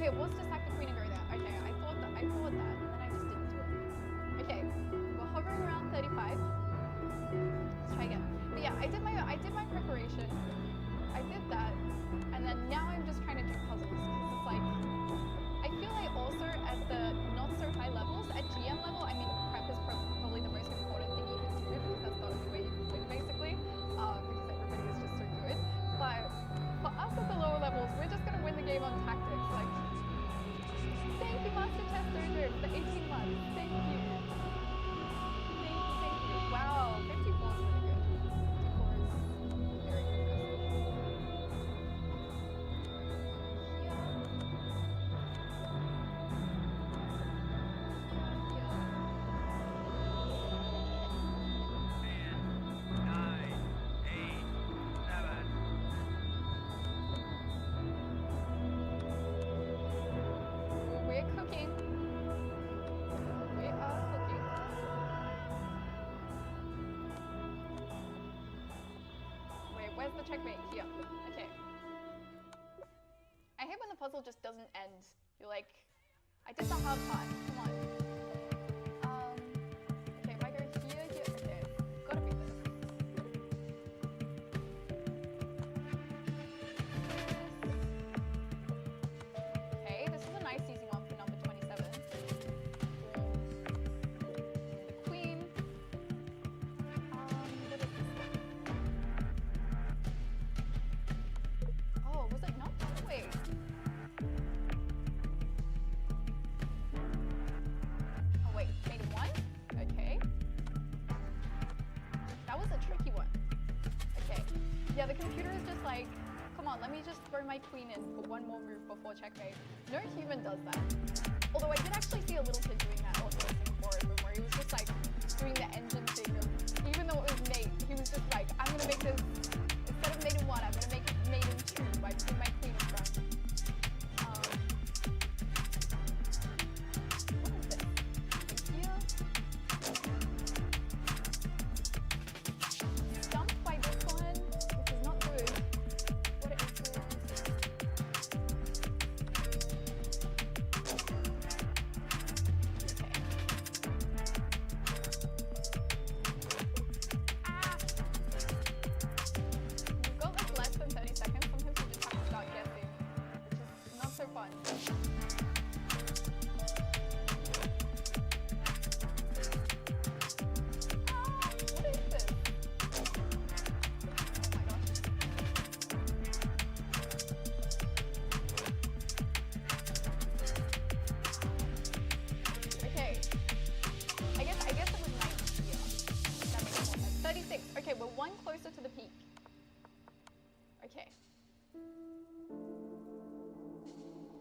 it was to sack the queen and go there. Okay, I thought that, and then I just didn't do it. Okay, we're hovering around 35. Let's try again. But yeah, I did my preparation. I did that, and then now I'm just trying to do puzzles because it's like I feel like also at the not so high levels, at GM level, I mean prep is probably the most important thing you can do because that's the only way you can win basically, because everybody is just so good. But for us at the lower levels, we're just gonna win the game on tactics. Like, thank you, Master Chess Dojo, for the 18 months. Thank you. Thank you. Wow, 54 is really good. 54 is very impressive. Checkmate here. Okay. I hate when the puzzle just doesn't end. You're like, I did the hard part. Come on. Okay, if I go here, okay, gotta be this. Okay, this is a nice easy one for number 27. The queen. What is this one? Oh, was it not? Wait. Oh wait, made it one? Okay. That was a tricky one. Okay. Yeah, the computer is just like, come on, let me just throw my queen in for one more move before checkmate. No human does that. Although I did actually see a little kid doing that also in Singapore, where he was just like doing the engine thing of, even though it was mate, he was just like, I'm gonna make this, instead of mate in one, I'm gonna make it mate in two by putting my queen in front. What is this? Like here? Stumped by this one, which is not good. What is this? Okay. You've got like less than 30 seconds. Sometimes you just have to start guessing, which is not so fun. What is this? Oh my gosh. Okay. I guess it was 90 here. That makes more sense. 36. Okay, we're one closer to the peak. Okay.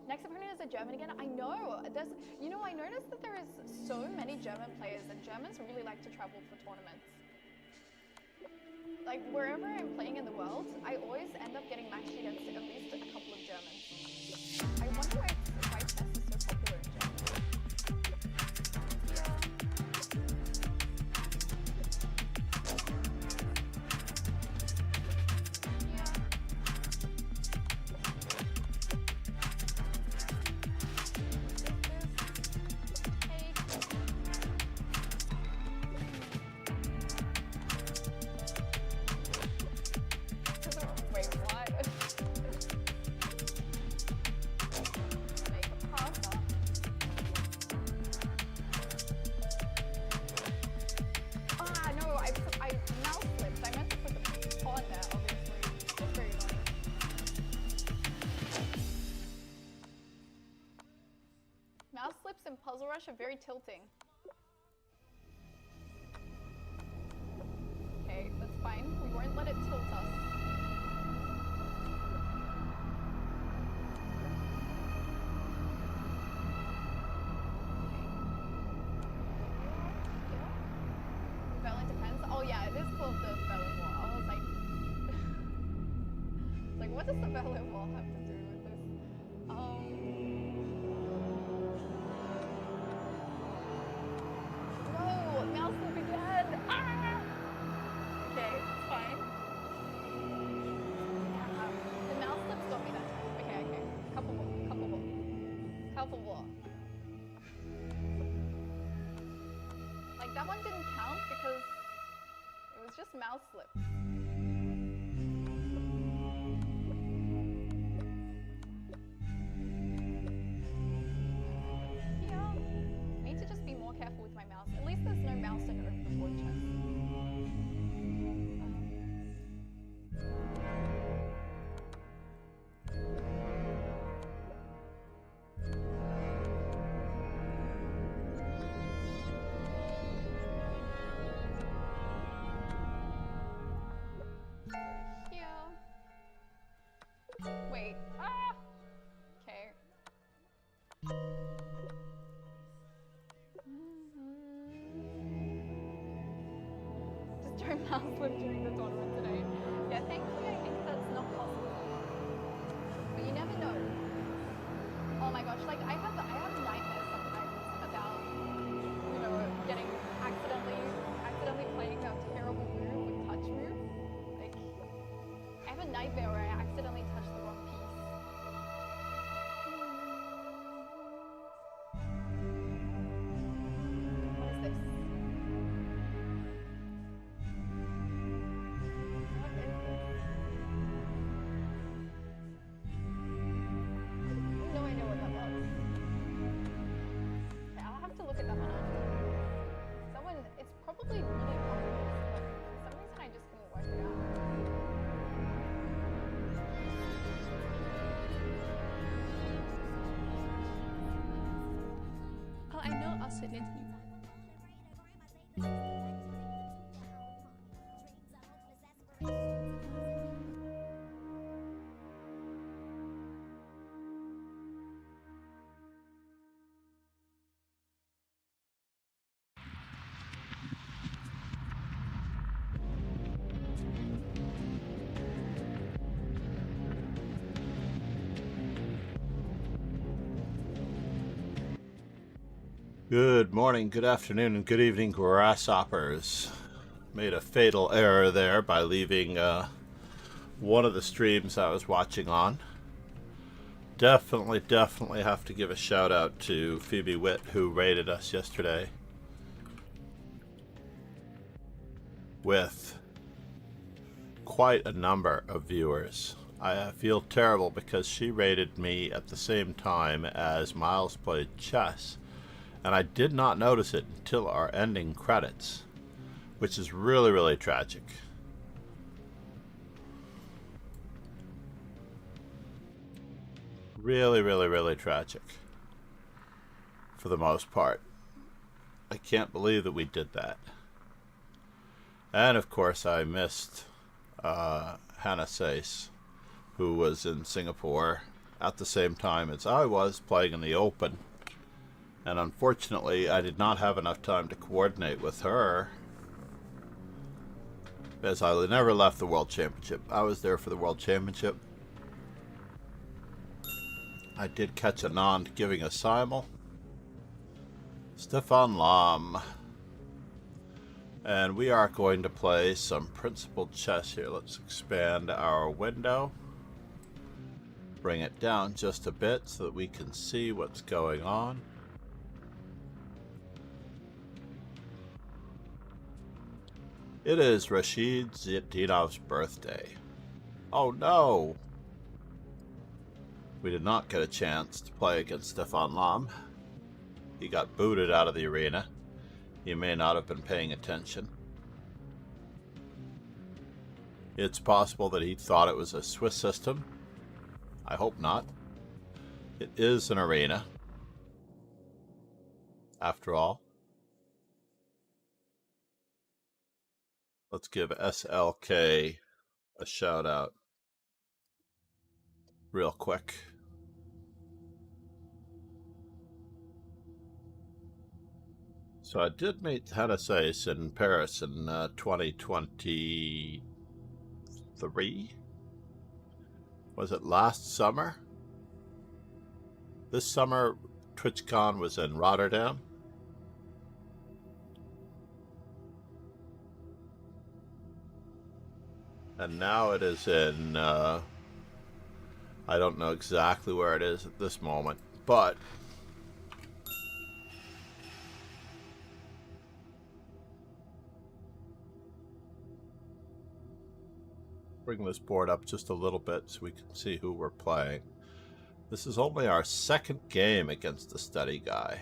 Next opponent is a German again. I know. I noticed that there is so many German players, and Germans really like to travel for tournaments. Like, wherever I'm playing in the world, I always end up getting matched against at least a couple of Germans. I wonder why chess is so popular in Germany. Yeah. Wait, what? Make a pasta? Ah, no, I mouse slipped. I meant to put the pawn there, obviously. That's very annoying. Mouse slips in Puzzle Rush are very tilting. Okay, that's fine. We won't let it tilt us. Berlin depends. Oh yeah, it is called the Berlin Wall. I was like, what does the Berlin Wall have to do with this? No, mouse slip again. Ah! Okay, it's fine. The mouse slips got me that time. Okay. Couple more. Helpful block. Like, that one didn't count because it was just mouse slip. Yeah. I need to just be more careful with my mouse. At least there's no mousing over the board chest. Wait. Ah! Okay. Just don't mouse flip during the tournament today. Yeah, thankfully I think that's not possible. But you never know. Oh my gosh, like I have nightmares sometimes about, you know, accidentally playing a terrible move with touch move. Like I have a nightmare where I accidentally touch the wrong piece. What is this? What is this? No idea what that was. Okay, I'll have to look at that one after. It's probably really obvious, but for some reason I just couldn't work it out. Oh, I know also Nezhmetdinov. Good morning, good afternoon, and good evening, grasshoppers. Made a fatal error there by leaving one of the streams I was watching on. Definitely have to give a shout out to Phoebe Witt, who raided us yesterday with quite a number of viewers. I feel terrible because she raided me at the same time as Miles played chess. And I did not notice it until our ending credits, which is really tragic. Really tragic. For the most part. I can't believe that we did that. And of course I missed Hannah Sace, who was in Singapore at the same time as I was playing in the Open. And unfortunately, I did not have enough time to coordinate with her, as I never left the World Championship. I was there for the World Championship. I did catch Anand giving a simul. Stefan Lam. And we are going to play some principled chess here. Let's expand our window. Bring it down just a bit so that we can see what's going on. It is Rashid Nezhmetdinov's birthday. Oh no! We did not get a chance to play against Stefan Lam. He got booted out of the arena. He may not have been paying attention. It's possible that he thought it was a Swiss system. I hope not. It is an arena, after all. Let's give SLK a shout out real quick. So I did meet Hannah Sace in Paris in 2023. Was it last summer? This summer, TwitchCon was in Rotterdam. And now it is in, I don't know exactly where it is at this moment, but bring this board up just a little bit so we can see who we're playing. This is only our second game against the study guy,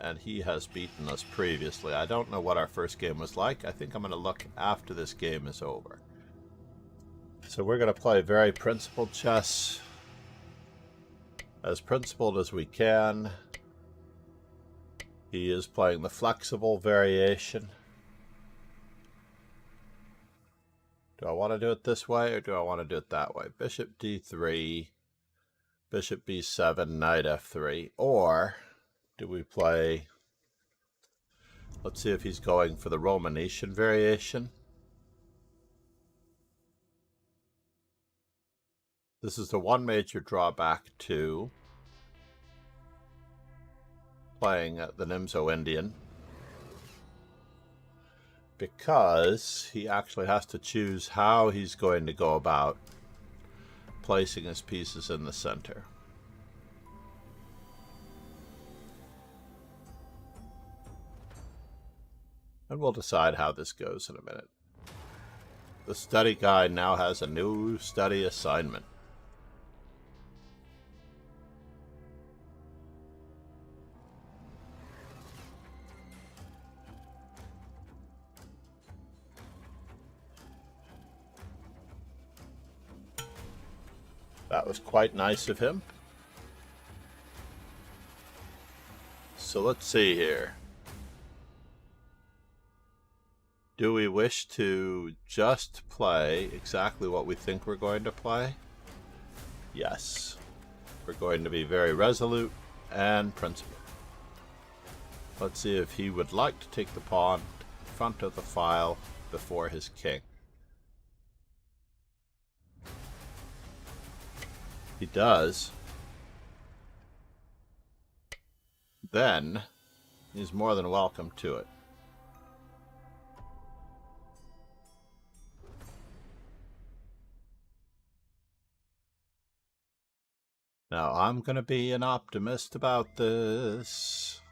and he has beaten us previously. I don't know what our first game was like. I think I'm going to look after this game is over. So we're going to play very principled chess, as principled as we can. He is playing the flexible variation. Do I want to do it this way, or do I want to do it that way? Bishop d3, bishop b7, knight f3. Or do we play... Let's see if he's going for the Romanician variation. This is the one major drawback to playing the Nimzo-Indian, because he actually has to choose how he's going to go about placing his pieces in the center. And we'll decide how this goes in a minute. The study guide now has a new study assignment. That was quite nice of him. So let's see here. Do we wish to just play exactly what we think we're going to play? Yes. We're going to be very resolute and principled. Let's see if he would like to take the pawn in front of the file before his king. He does. Then he's more than welcome to it. Now I'm going to be an optimist about this.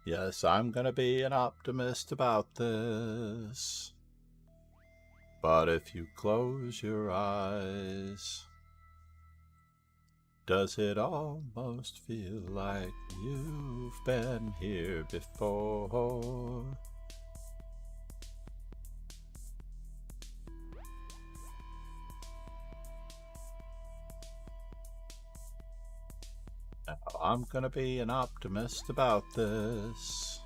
Yes, I'm going to be an optimist about this. But if you close your eyes, does it almost feel like you've been here before? Now, I'm gonna be an optimist about this.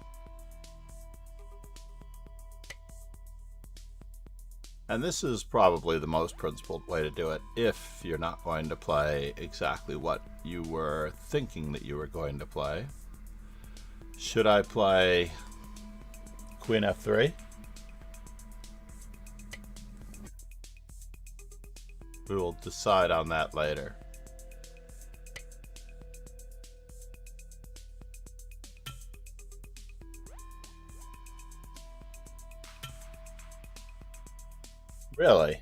And this is probably the most principled way to do it if you're not going to play exactly what you were thinking that you were going to play. Should I play Queen f3? We will decide on that later. Really?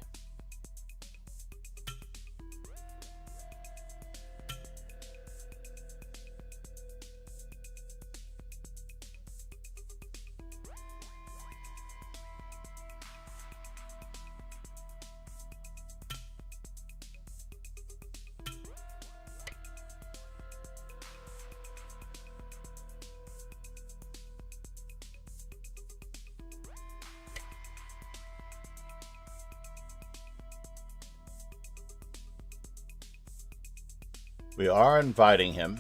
We are inviting him.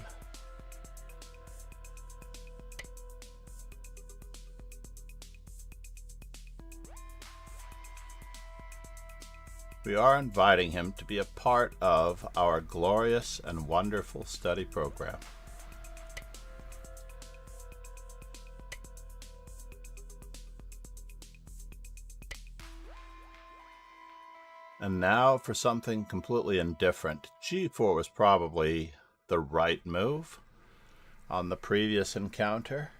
We are inviting him to be a part of our glorious and wonderful study program. And now for something completely indifferent. G4 was probably the right move on the previous encounter,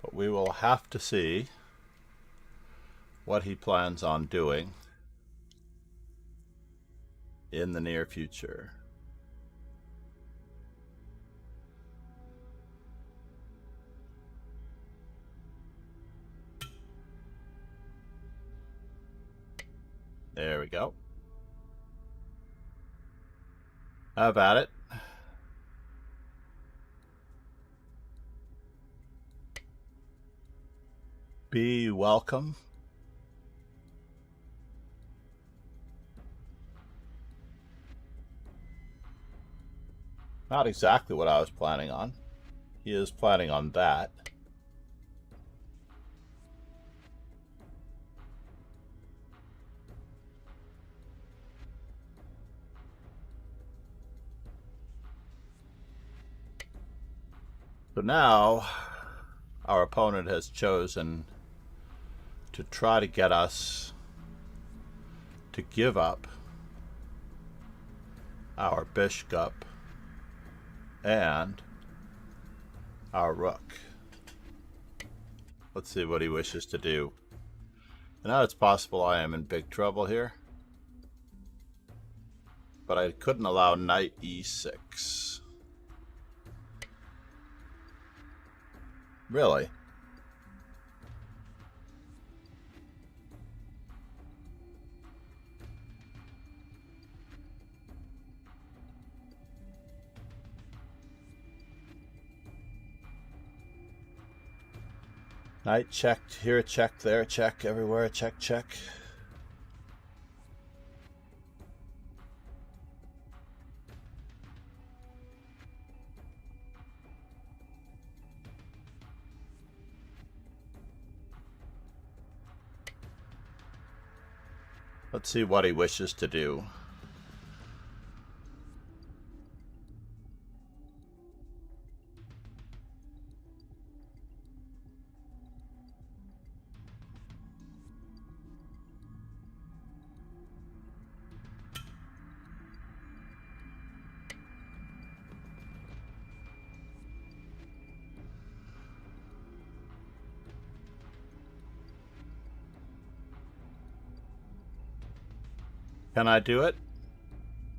but we will have to see what he plans on doing in the near future. There we go. How about it? Be welcome. Not exactly what I was planning on. He is planning on that. So now our opponent has chosen to try to get us to give up our bishop and our rook. Let's see what he wishes to do. Now it's possible I am in big trouble here, but I couldn't allow knight e6. Really? Knight checked, here a check, there a check, everywhere a check, check. Let's see what he wishes to do. Can I do it?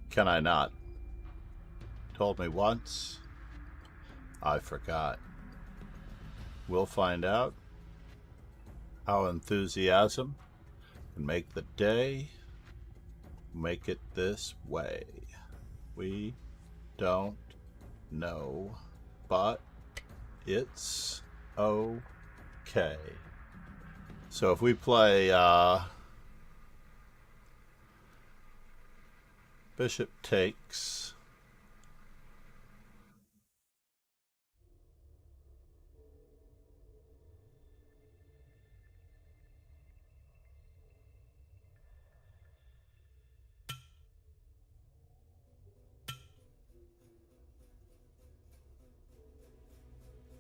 Can I not? Told me once. I forgot. We'll find out how enthusiasm can make the day make it this way. We don't know, but it's okay. So if we play bishop takes,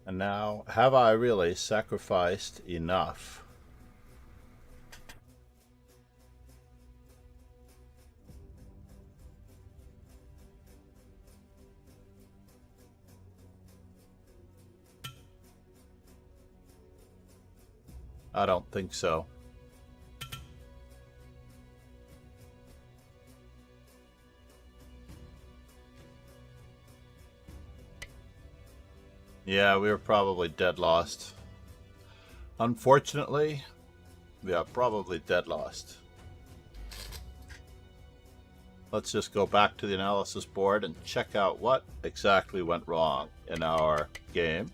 and now have I really sacrificed enough? I don't think so. Yeah, we were probably dead lost. Unfortunately, we are probably dead lost. Let's just go back to the analysis board and check out what exactly went wrong in our game.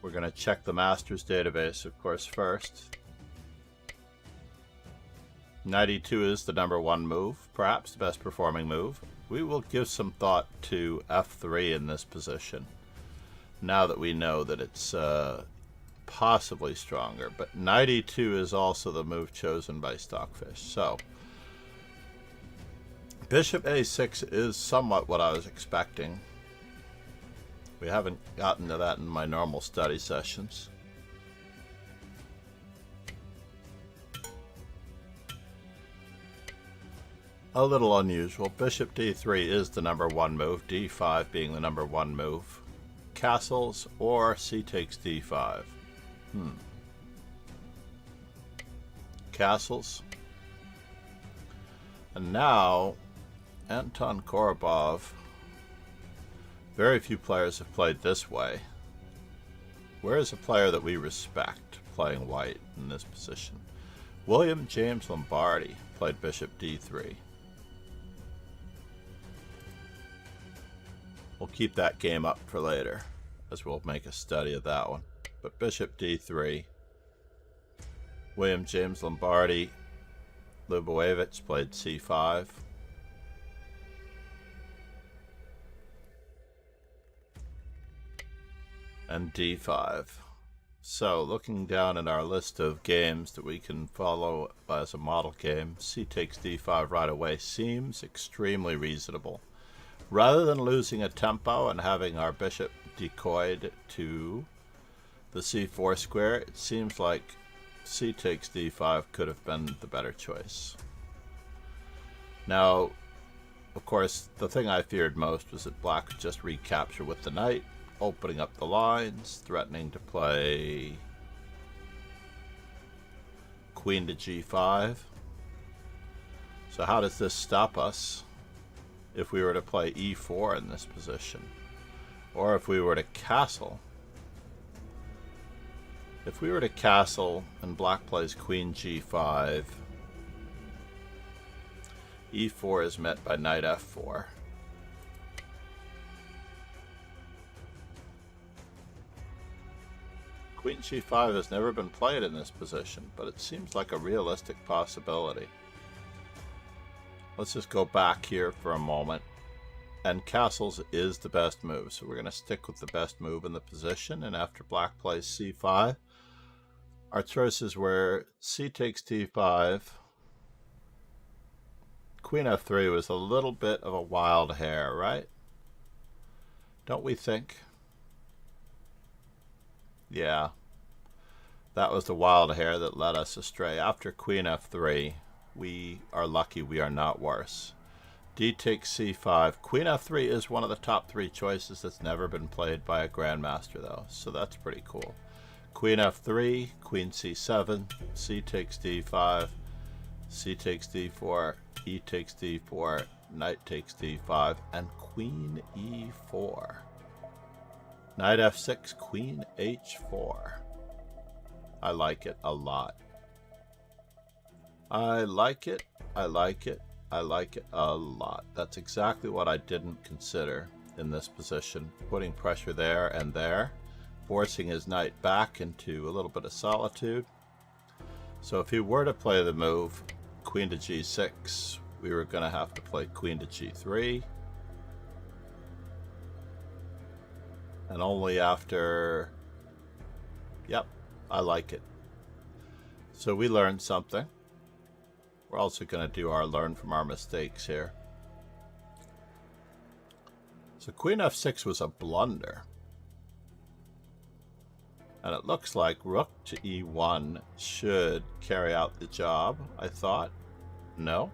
We're going to check the Masters database, of course, first. Knight e2 is the #1 move, perhaps the best performing move. We will give some thought to f3 in this position, now that we know that it's possibly stronger. But knight e2 is also the move chosen by Stockfish. So bishop a6 is somewhat what I was expecting. We haven't gotten to that in my normal study sessions. A little unusual. Bishop d3 is the #1 move, d5 being the #1 move. Castles or c takes d5. Castles. And now Anton Korobov. Very few players have played this way. Where is a player that we respect playing white in this position? William James Lombardi played bishop d3. We'll keep that game up for later, as we'll make a study of that one. But bishop d3. William James Lombardi, Lubowicz played c5. And d5. So, looking down at our list of games that we can follow as a model game, c takes d5 right away seems extremely reasonable. Rather than losing a tempo and having our bishop decoyed to the c4 square, it seems like c takes d5 could have been the better choice. Now, of course, the thing I feared most was that black would just recapture with the knight, opening up the lines, threatening to play queen to g5. So how does this stop us if we were to play e4 in this position? Or if we were to castle? If we were to castle and black plays queen g5, e4 is met by knight f4. Queen g5 has never been played in this position, but it seems like a realistic possibility. Let's just go back here for a moment. And castles is the best move, so we're going to stick with the best move in the position. And after black plays c5, our choices were c takes d5. Queen f3 was a little bit of a wild hair, right? Don't we think? Yeah, that was the wild hair that led us astray. After queen f3, we are lucky we are not worse. D takes c5. Queen f3 is one of the top 3 choices that's never been played by a grandmaster, though, so that's pretty cool. Queen f3, queen c7, c takes d5, c takes d4, e takes d4, knight takes d5, and queen e4. Knight f6, queen h4. I like it a lot. I like it, I like it, I like it a lot. That's exactly what I didn't consider in this position. Putting pressure there and there, forcing his knight back into a little bit of solitude. So if he were to play the move, queen to g6, we were going to have to play queen to g3. And only after... Yep, I like it. So we learned something. We're also going to do our learn from our mistakes here. So queen f6 was a blunder. And it looks like rook to e1 should carry out the job, I thought. No?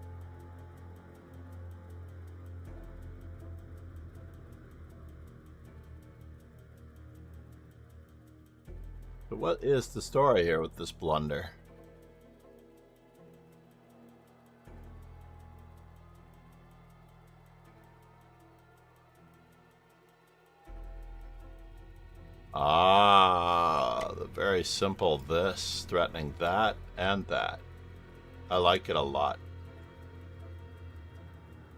But what is the story here with this blunder? Ah, the very simple this, threatening that and that. I like it a lot.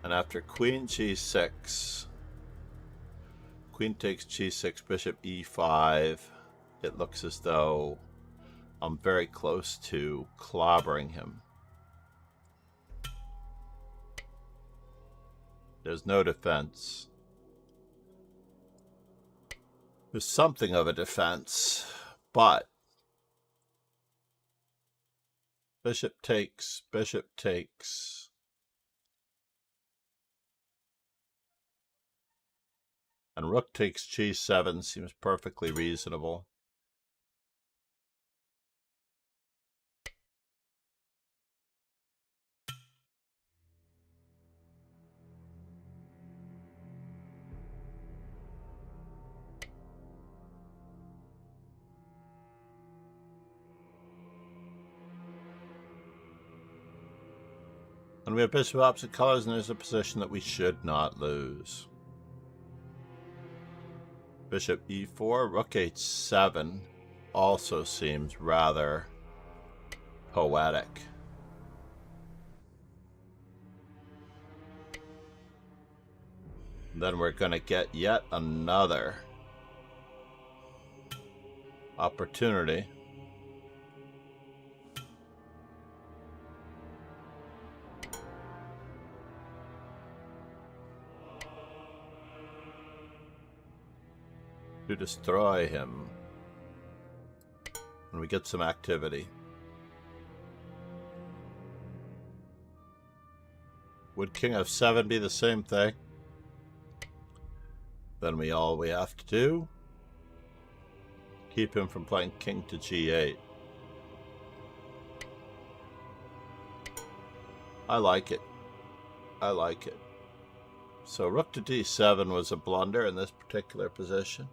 And after queen g6, queen takes g6, bishop e5, it looks as though I'm very close to clobbering him. There's no defense. There's something of a defense, but bishop takes, and rook takes g7 seems perfectly reasonable. And we have bishop opposite colors, and there's a position that we should not lose. Bishop e4, rook h7 also seems rather poetic. Then we're going to get yet another opportunity to destroy him. And we get some activity. Would king f7 be the same thing? Then all we have to do, keep him from playing king to g8. I like it. I like it. So rook to d7 was a blunder in this particular position.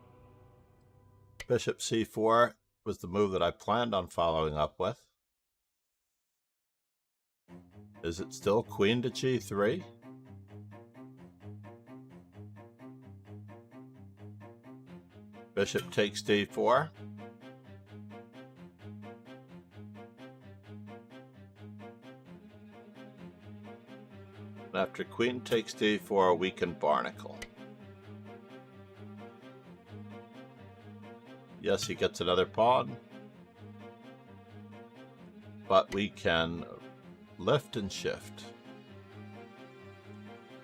Bishop c4 was the move that I planned on following up with. Is it still queen to g3? Bishop takes d4. After queen takes d4, we can barnacle. Yes, he gets another pawn, but we can lift and shift.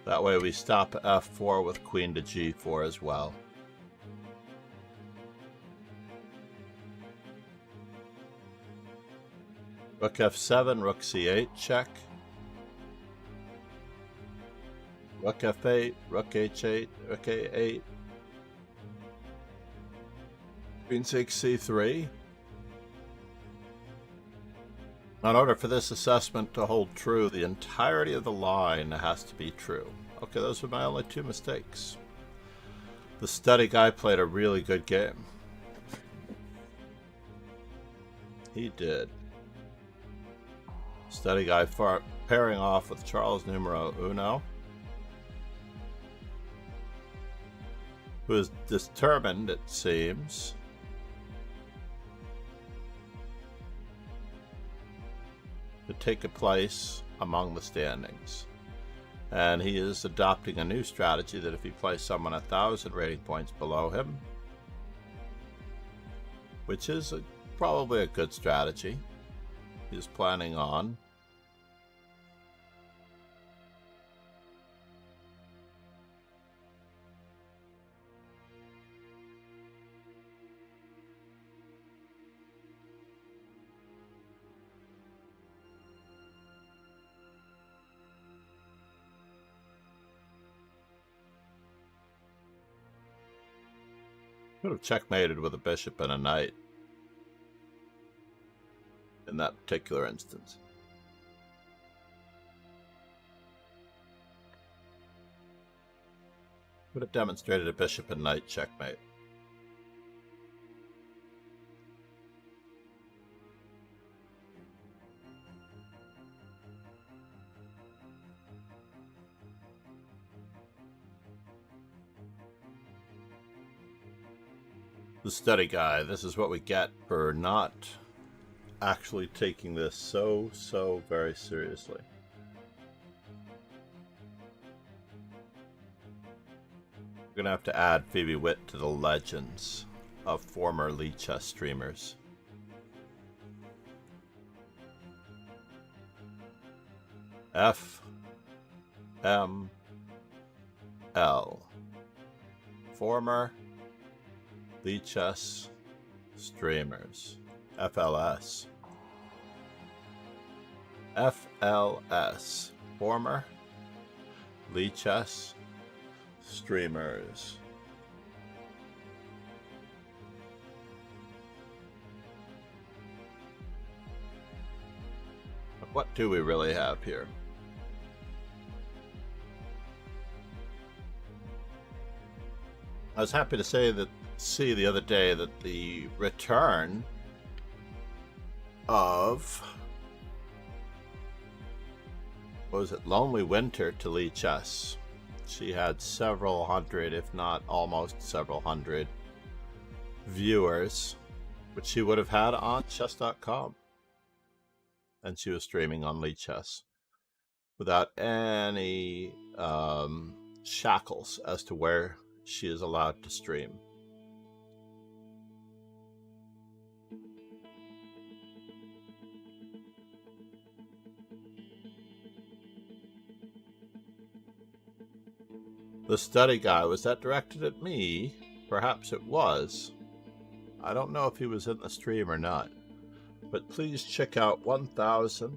That way we stop f4 with queen to g4 as well. Rook f7, rook c8, check. Rook f8, rook h8, rook a8. Queen takes c3. In order for this assessment to hold true, the entirety of the line has to be true. Okay, those were my only two mistakes. The study guy played a really good game. He did. Study guy pairing off with Charles numero uno, who is determined, it seems, to take a place among the standings. And he is adopting a new strategy that if he plays someone 1,000 rating points below him, which is probably a good strategy, he's planning on could have checkmated with a bishop and a knight in that particular instance. Would have demonstrated a bishop and knight checkmate. The study guy, this is what we get for not actually taking this so very seriously. We're gonna have to add Phoebe Witt to the legends of former Lee chess streamers. F M L, former Lee chess streamers. FLS. FLS, former Lee chess streamers. But what do we really have here? I was happy to see the other day that the return of, what was it, Lonely Winter to Lee Chess. She had several hundred, if not almost several hundred viewers, which she would have had on chess.com. and she was streaming on Lichess without any shackles as to where she is allowed to stream. The study guy, was that directed at me? Perhaps it was. I don't know if he was in the stream or not. But please check out 1000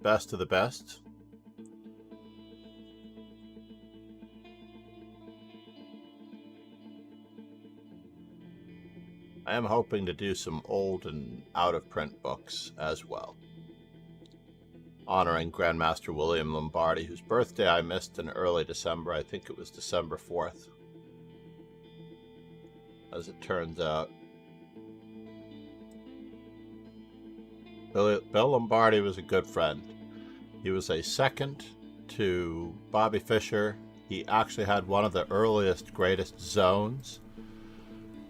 Best of the Best. I am hoping to do some old and out-of-print books as well, honoring Grandmaster William Lombardi, whose birthday I missed in early December. I think it was December 4th, as it turns out. Bill Lombardi was a good friend. He was a second to Bobby Fischer. He actually had one of the earliest, greatest zones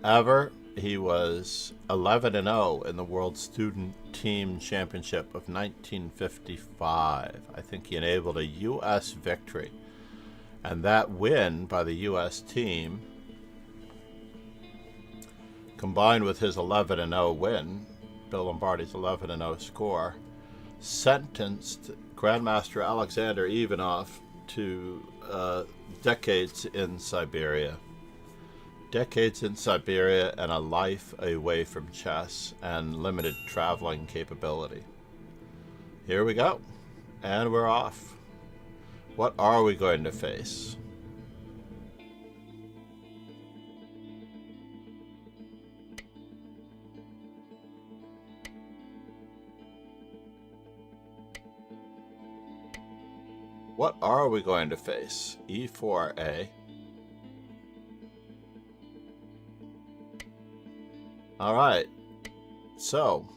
ever. He was 11-0 in the World Student Team Championship of 1955. I think he enabled a U.S. victory. And that win by the U.S. team, combined with his 11-0 win, Bill Lombardi's 11-0 score, sentenced Grandmaster Alexander Ivanov to decades in Siberia. Decades in Siberia and a life away from chess and limited traveling capability. Here we go. And we're off. What are we going to face? What are we going to face? E4A. All right, so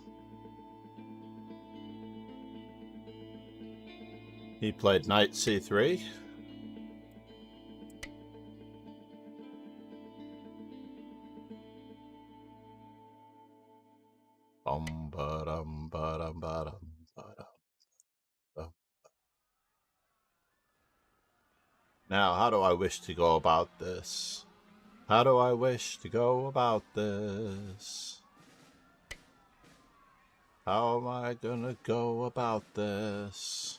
he played knight c3. Now, how do I wish to go about this? How do I wish to go about this? How am I gonna go about this?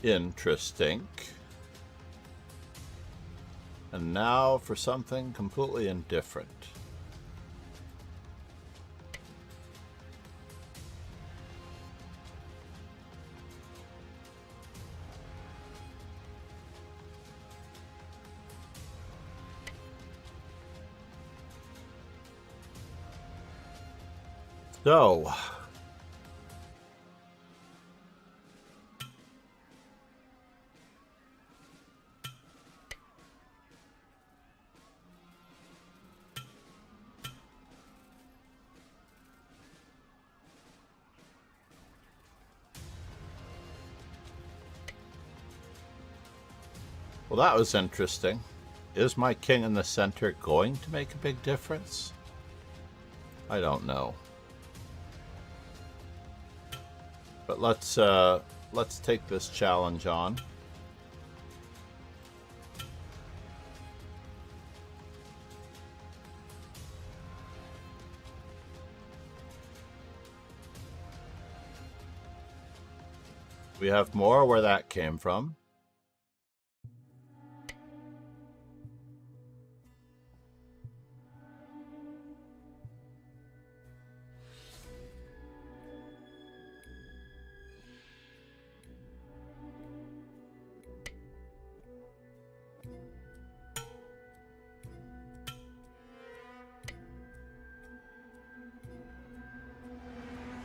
Interesting. And now for something completely indifferent. So, well, that was interesting. Is my king in the center going to make a big difference? I don't know. But let's take this challenge on. We have more where that came from.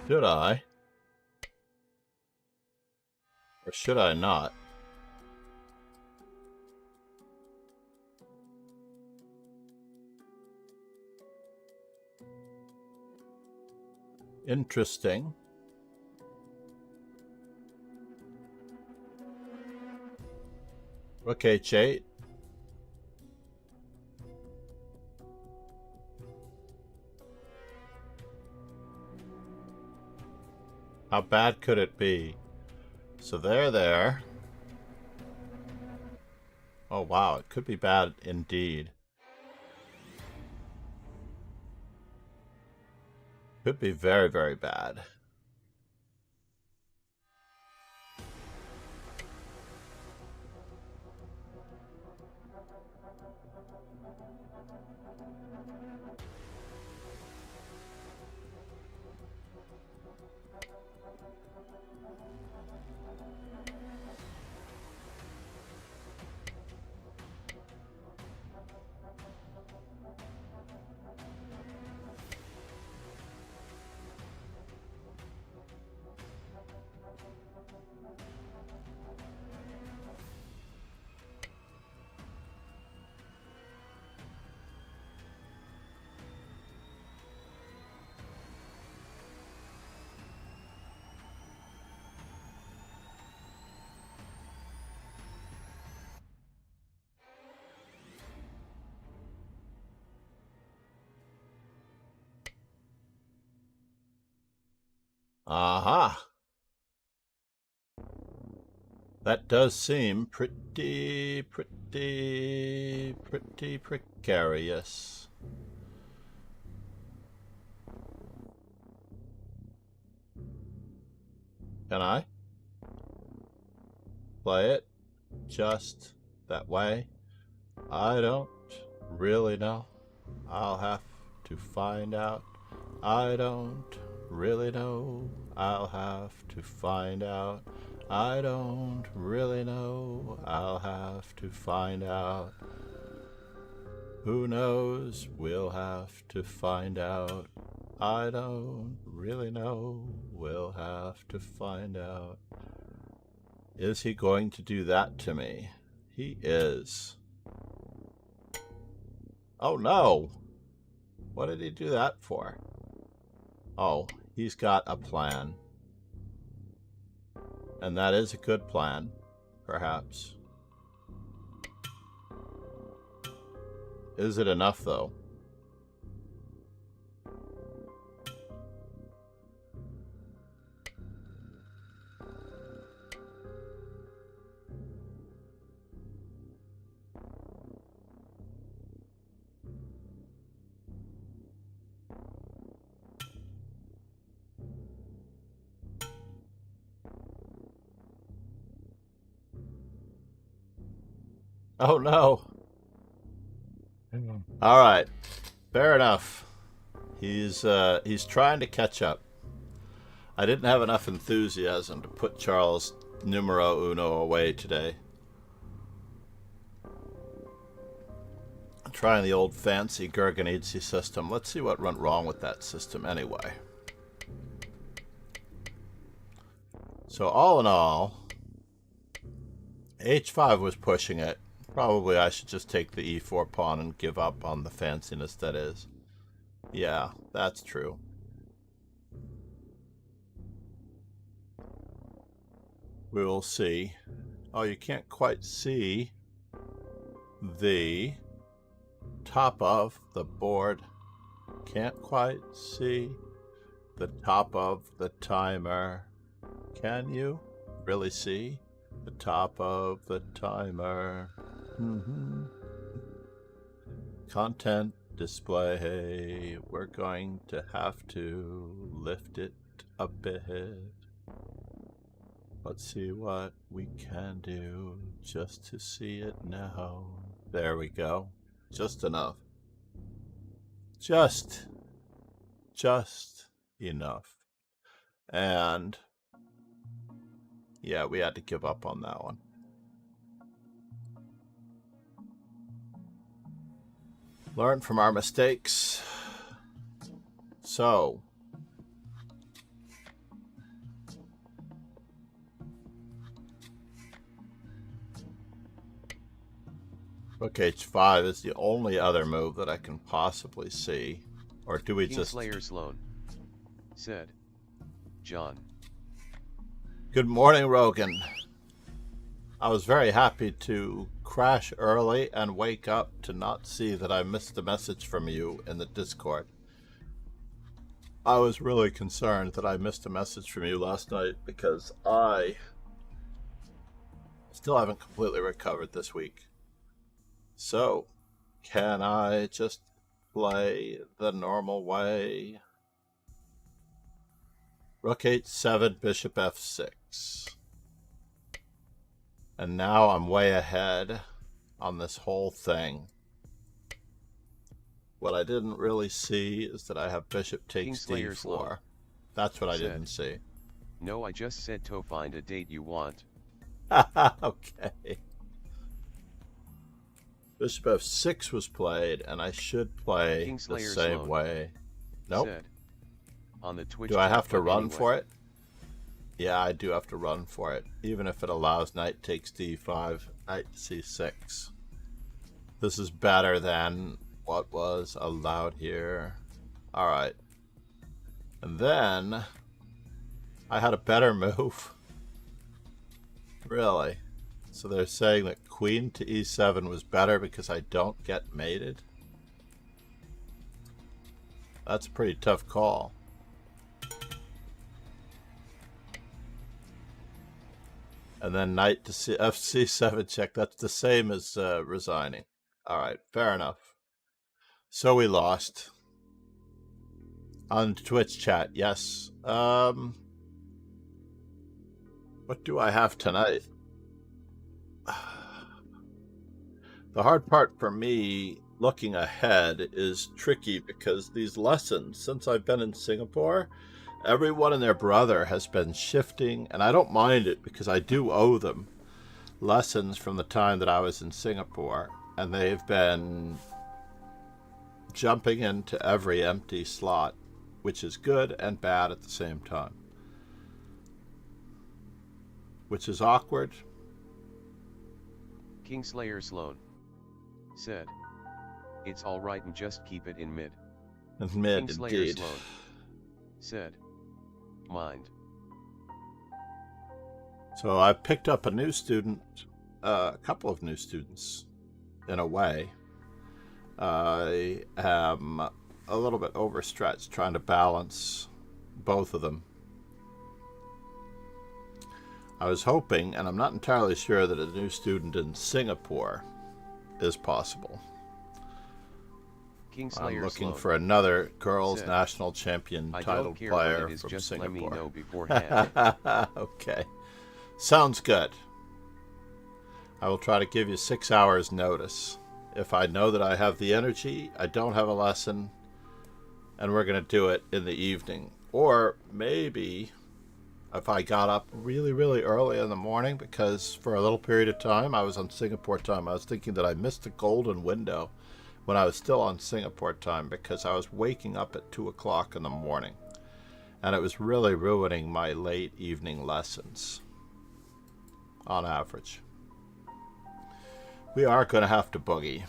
Should I? Or should I not? Interesting. Rook h8. How bad could it be? So there. Oh wow, it could be bad indeed. Could be very, very bad. Aha. That does seem pretty precarious. Can I play it just that way? I don't really know. I'll have to find out. I don't really know. I'll have to find out. I don't really know. I'll have to find out. Who knows? We'll have to find out. I don't really know. We'll have to find out. Is he going to do that to me? He is. Oh no! What did he do that for? Oh, he's got a plan. And that is a good plan, perhaps. Is it enough, though? Oh no. All right. Fair enough. He's trying to catch up. I didn't have enough enthusiasm to put Charles numero uno away today. I'm trying the old fancy Gurganidze system. Let's see what went wrong with that system anyway. So all in all, h5 was pushing it. Probably I should just take the e4 pawn and give up on the fanciness that is. Yeah, that's true. We will see. Oh, you can't quite see the top of the board. Can't quite see the top of the timer. Can you really see the top of the timer? Content display. We're going to have to lift it a bit. Let's see what we can do just to see it now. There we go. Just enough. Just enough. And yeah, we had to give up on that one. Learn from our mistakes. So, rook h5 is the only other move that I can possibly see. Or do we just... Kingslayer's loan. Said. John. Good morning, Rogan. I was very happy to crash early and wake up to not see that I missed a message from you in the Discord. I was really concerned that I missed a message from you last night because I still haven't completely recovered this week. So, can I just play the normal way? Rook h7, bishop f6. And now I'm way ahead on this whole thing. What I didn't really see is that I have bishop takes Kingslayer d4. Sloan That's what I said, didn't see. No, I just said to find a date you want. Okay. Bishop f6 was played, and I should play the Kingslayer same Sloan way. Nope. Said, on the Twitch Do I chat, have to but run anyway. for it? Yeah, I do have to run for it, even if it allows knight takes d5, knight c6. This is better than what was allowed here. Alright. And then I had a better move. Really? So they're saying that queen to e7 was better because I don't get mated? That's a pretty tough call. And then knight to fc7 check. That's the same as resigning. Alright, fair enough. So we lost. On Twitch chat, yes. What do I have tonight? The hard part for me looking ahead is tricky because these lessons, since I've been in Singapore, everyone and their brother has been shifting, and I don't mind it because I do owe them lessons from the time that I was in Singapore, and they've been jumping into every empty slot, which is good and bad at the same time. Which is awkward. Kingslayer Sloan said, it's alright and just keep it in mid. And mid, Kingslayer indeed. Sloan said, mind. So I picked up a new student, a couple of new students, in a way. I am a little bit overstretched trying to balance both of them. I was hoping, and I'm not entirely sure, that a new student in Singapore is possible. Kingslayer I'm looking Sloan for another girls' said, national champion I title don't care player what it is, from just let me Singapore. know beforehand. Okay. Sounds good. I will try to give you 6 hours notice. If I know that I have the energy, I don't have a lesson, and we're going to do it in the evening. Or maybe if I got up really, really early in the morning, because for a little period of time I was on Singapore time. I was thinking that I missed the golden window when I was still on Singapore time because I was waking up at 2 o'clock in the morning. And it was really ruining my late evening lessons on average. We are going to have to boogie.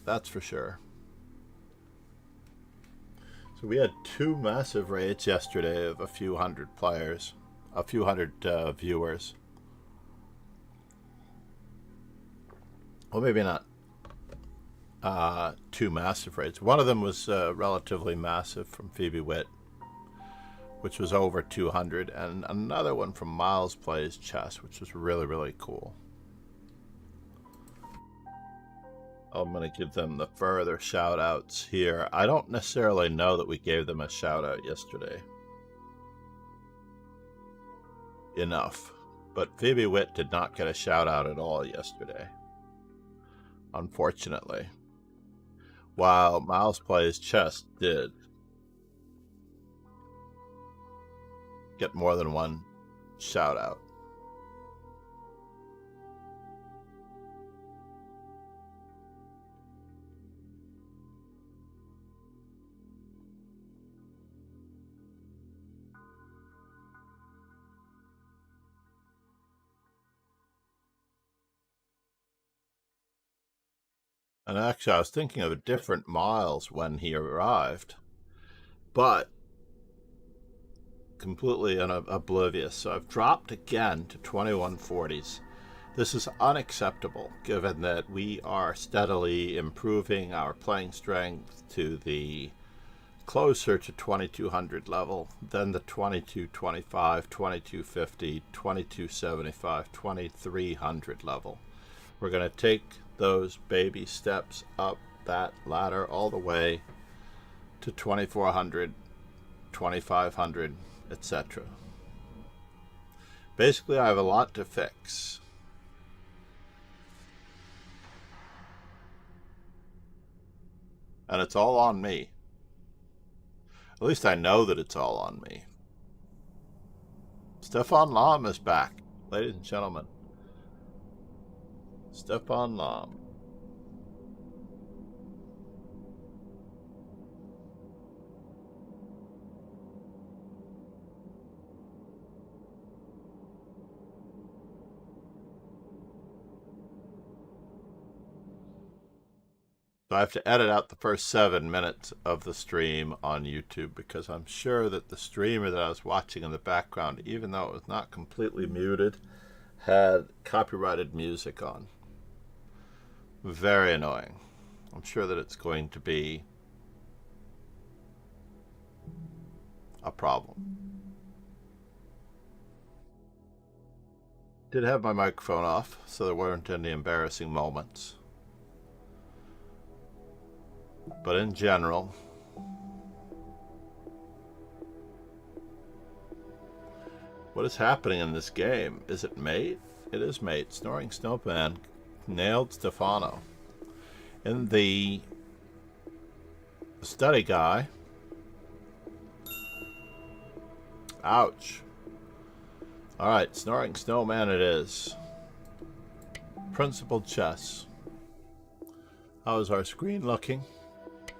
That's for sure. So we had 2 massive raids yesterday of a few hundred players, a few hundred viewers. Well, maybe not 2 massive raids. One of them was relatively massive from Phoebe Witt, which was over 200, and another one from Miles Plays Chess, which was really, really cool. I'm going to give them the further shout outs here. I don't necessarily know that we gave them a shout out yesterday. Enough. But Phoebe Witt did not get a shout out at all yesterday, unfortunately. While Miles Plays Chess did get more than one shout out. And actually, I was thinking of a different Miles when he arrived. But completely oblivious. So I've dropped again to 2140s. This is unacceptable, given that we are steadily improving our playing strength to the closer to 2200 level, then the 2225, 2250, 2275, 2300 level. We're going to take those baby steps up that ladder all the way to 2400, 2500, etc. Basically, I have a lot to fix. And it's all on me. At least I know that it's all on me. Stefan Lam is back, ladies and gentlemen. Stefan Lam. So I have to edit out the first 7 minutes of the stream on YouTube because I'm sure that the streamer that I was watching in the background, even though it was not completely muted, had copyrighted music on. Very annoying. I'm sure that it's going to be a problem. Did have my microphone off, so there weren't any embarrassing moments. But in general, what is happening in this game? Is it mate? It is mate. Snoring Snowman nailed Stefano. In the study guy. Ouch. Alright, Snoring Snowman it is. Principal chess. How is our screen looking?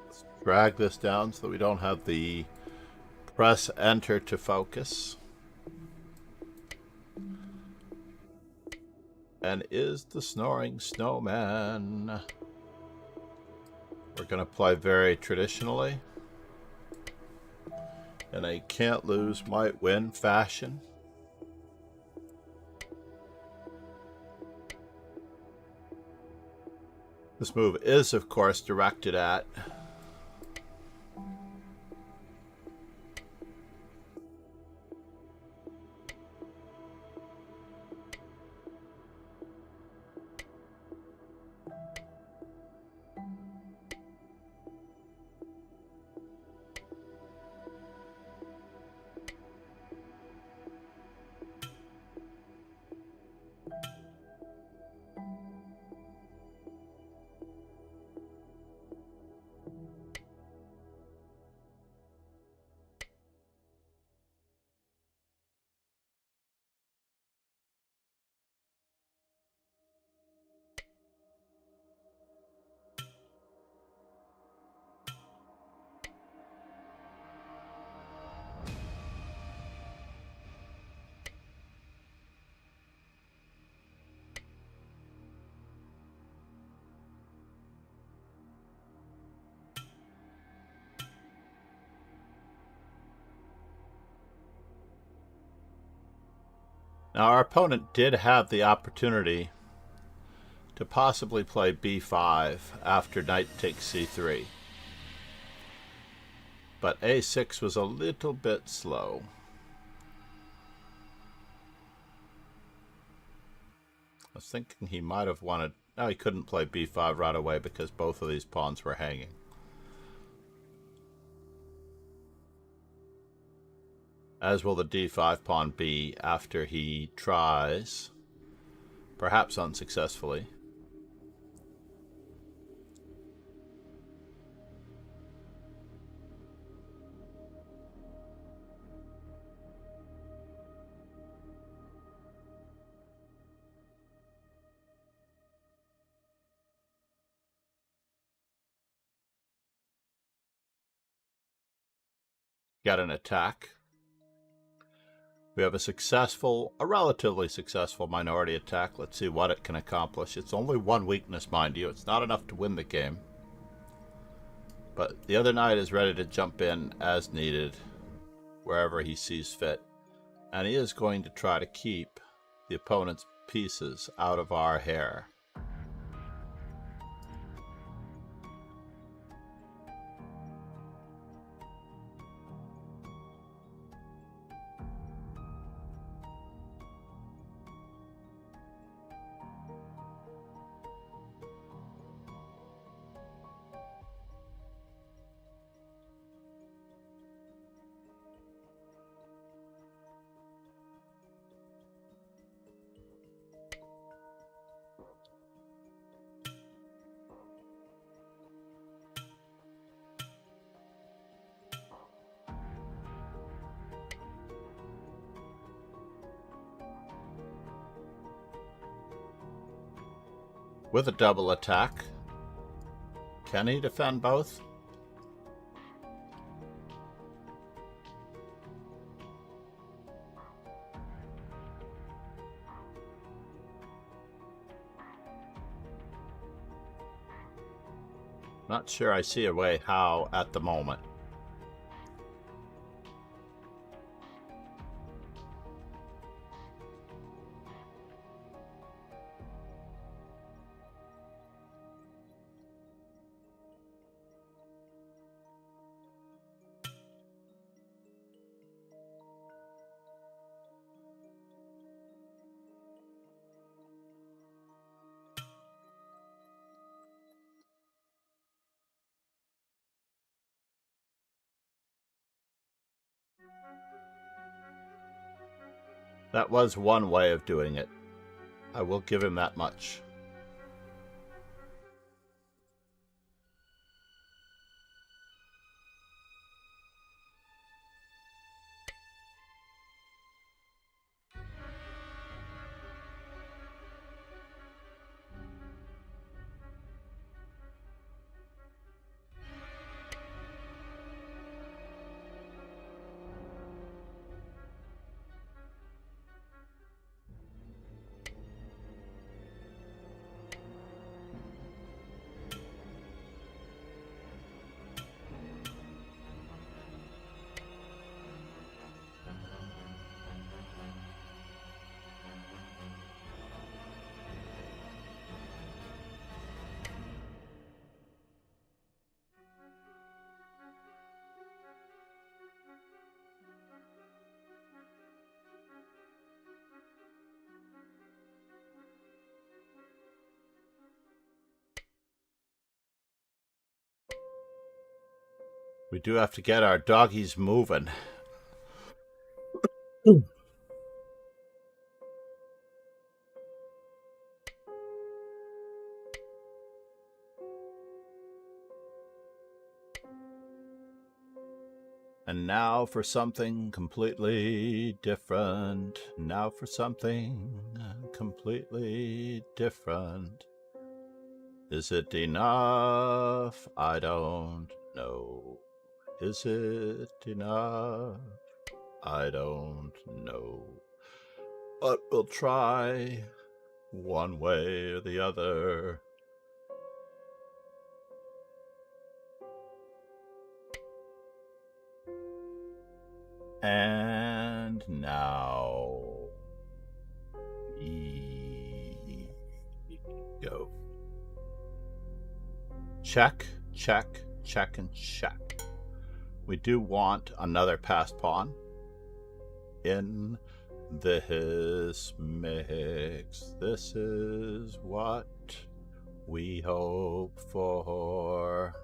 Let's drag this down so that we don't have the press enter to focus. And is the Snoring Snowman. We're going to play very traditionally in a can't lose, might win fashion. This move is, of course, directed at Now, our opponent did have the opportunity to possibly play b5 after knight takes c3. But a6 was a little bit slow. I was thinking he might have wanted... No, he couldn't play b5 right away because both of these pawns were hanging. As will the d5 pawn be after he tries, perhaps unsuccessfully. Got an attack. We have a relatively successful minority attack. Let's see what it can accomplish. It's only one weakness, mind you. It's not enough to win the game. But the other knight is ready to jump in as needed. wherever he sees fit. And he is going to try to keep the opponent's pieces out of our hair. With a double attack, can he defend both? Not sure I see a way how at the moment. That was one way of doing it. I will give him that much. We do have to get our doggies moving. And now for something completely different. Now for something completely different. Is it enough? I don't know. Is it enough? I don't know. But we'll try one way or the other. And now we go. Check, check, check, and check. We do want another passed pawn in this mix. This is what we hope for.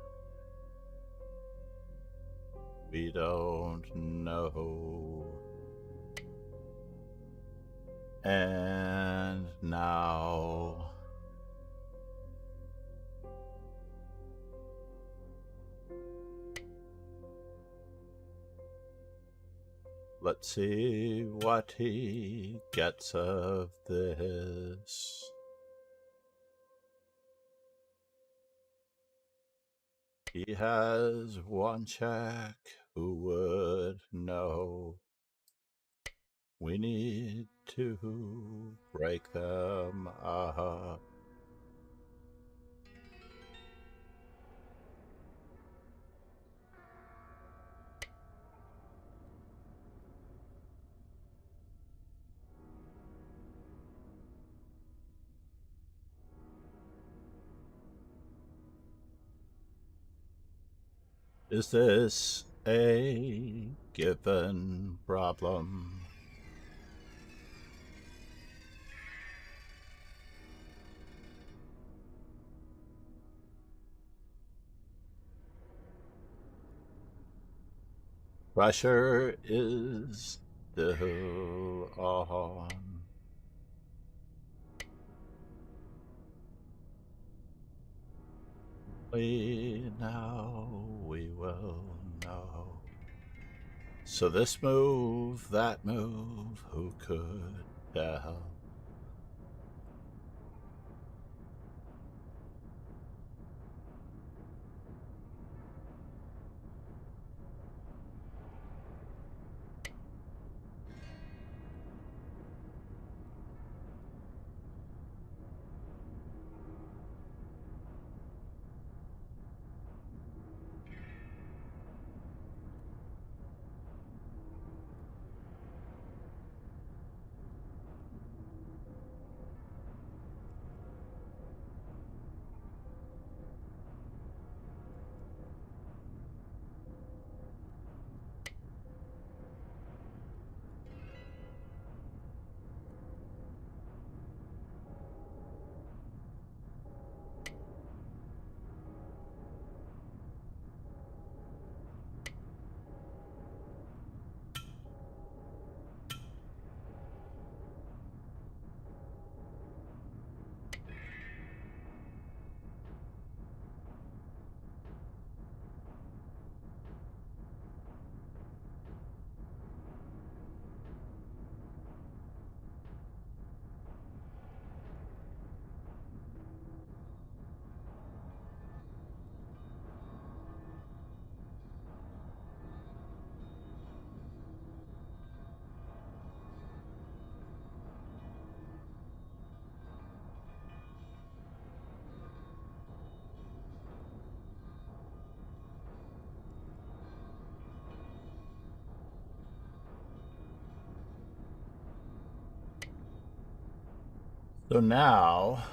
We don't know. And now let's see what he gets of this. He has one check. Who would know? We need to break them up. Is this a given problem? Pressure is still on. Now we will know. So this move, that move, who could tell? So now,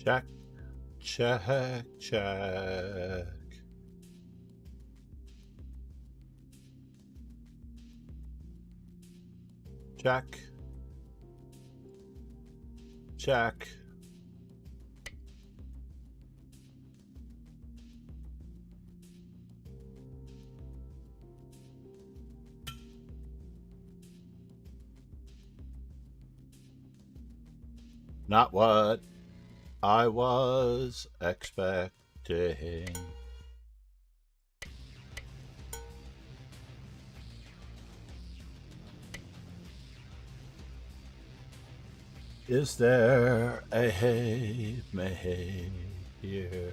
check, check, check. Check. Check. Not what I was expecting. Is there a may here?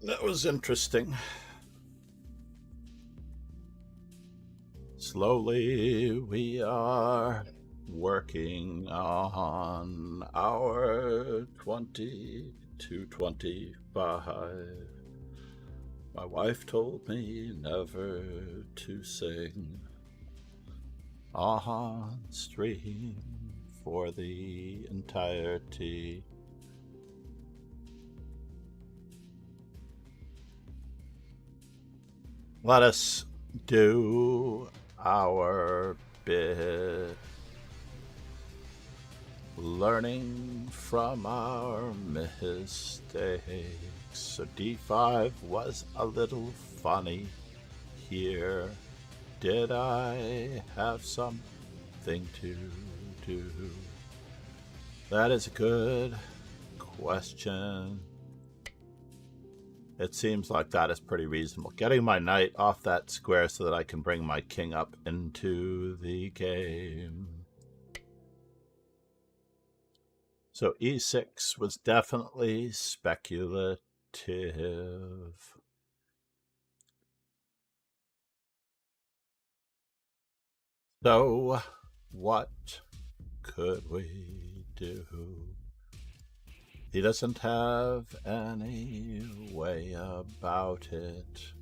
That was interesting. Slowly we are working on our 20 to 25. My wife told me never to sing on stream for the entirety. Let us do our bit. Learning from our mistakes. So D5 was a little funny here. Did I have something to do? That is a good question. It seems like that is pretty reasonable. Getting my knight off that square so that I can bring my king up into the game. So E6 was definitely speculative. So, what could we do? He doesn't have any way about it.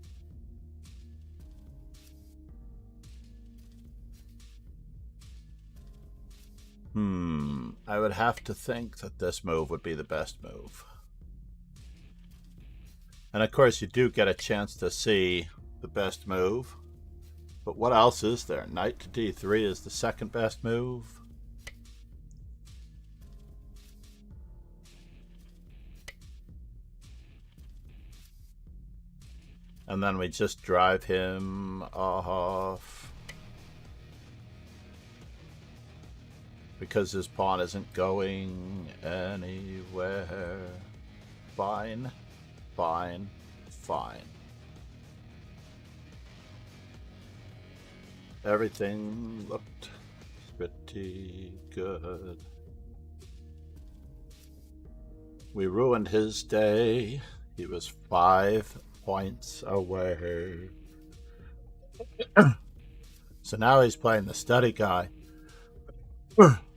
I would have to think that this move would be the best move. And of course you do get a chance to see the best move. But what else is there? Knight to D3 is the second best move. And then we just drive him off. Because his pawn isn't going anywhere. Fine, fine, fine. Everything looked pretty good. We ruined his day. He was 5 points away. So now he's playing the study guy.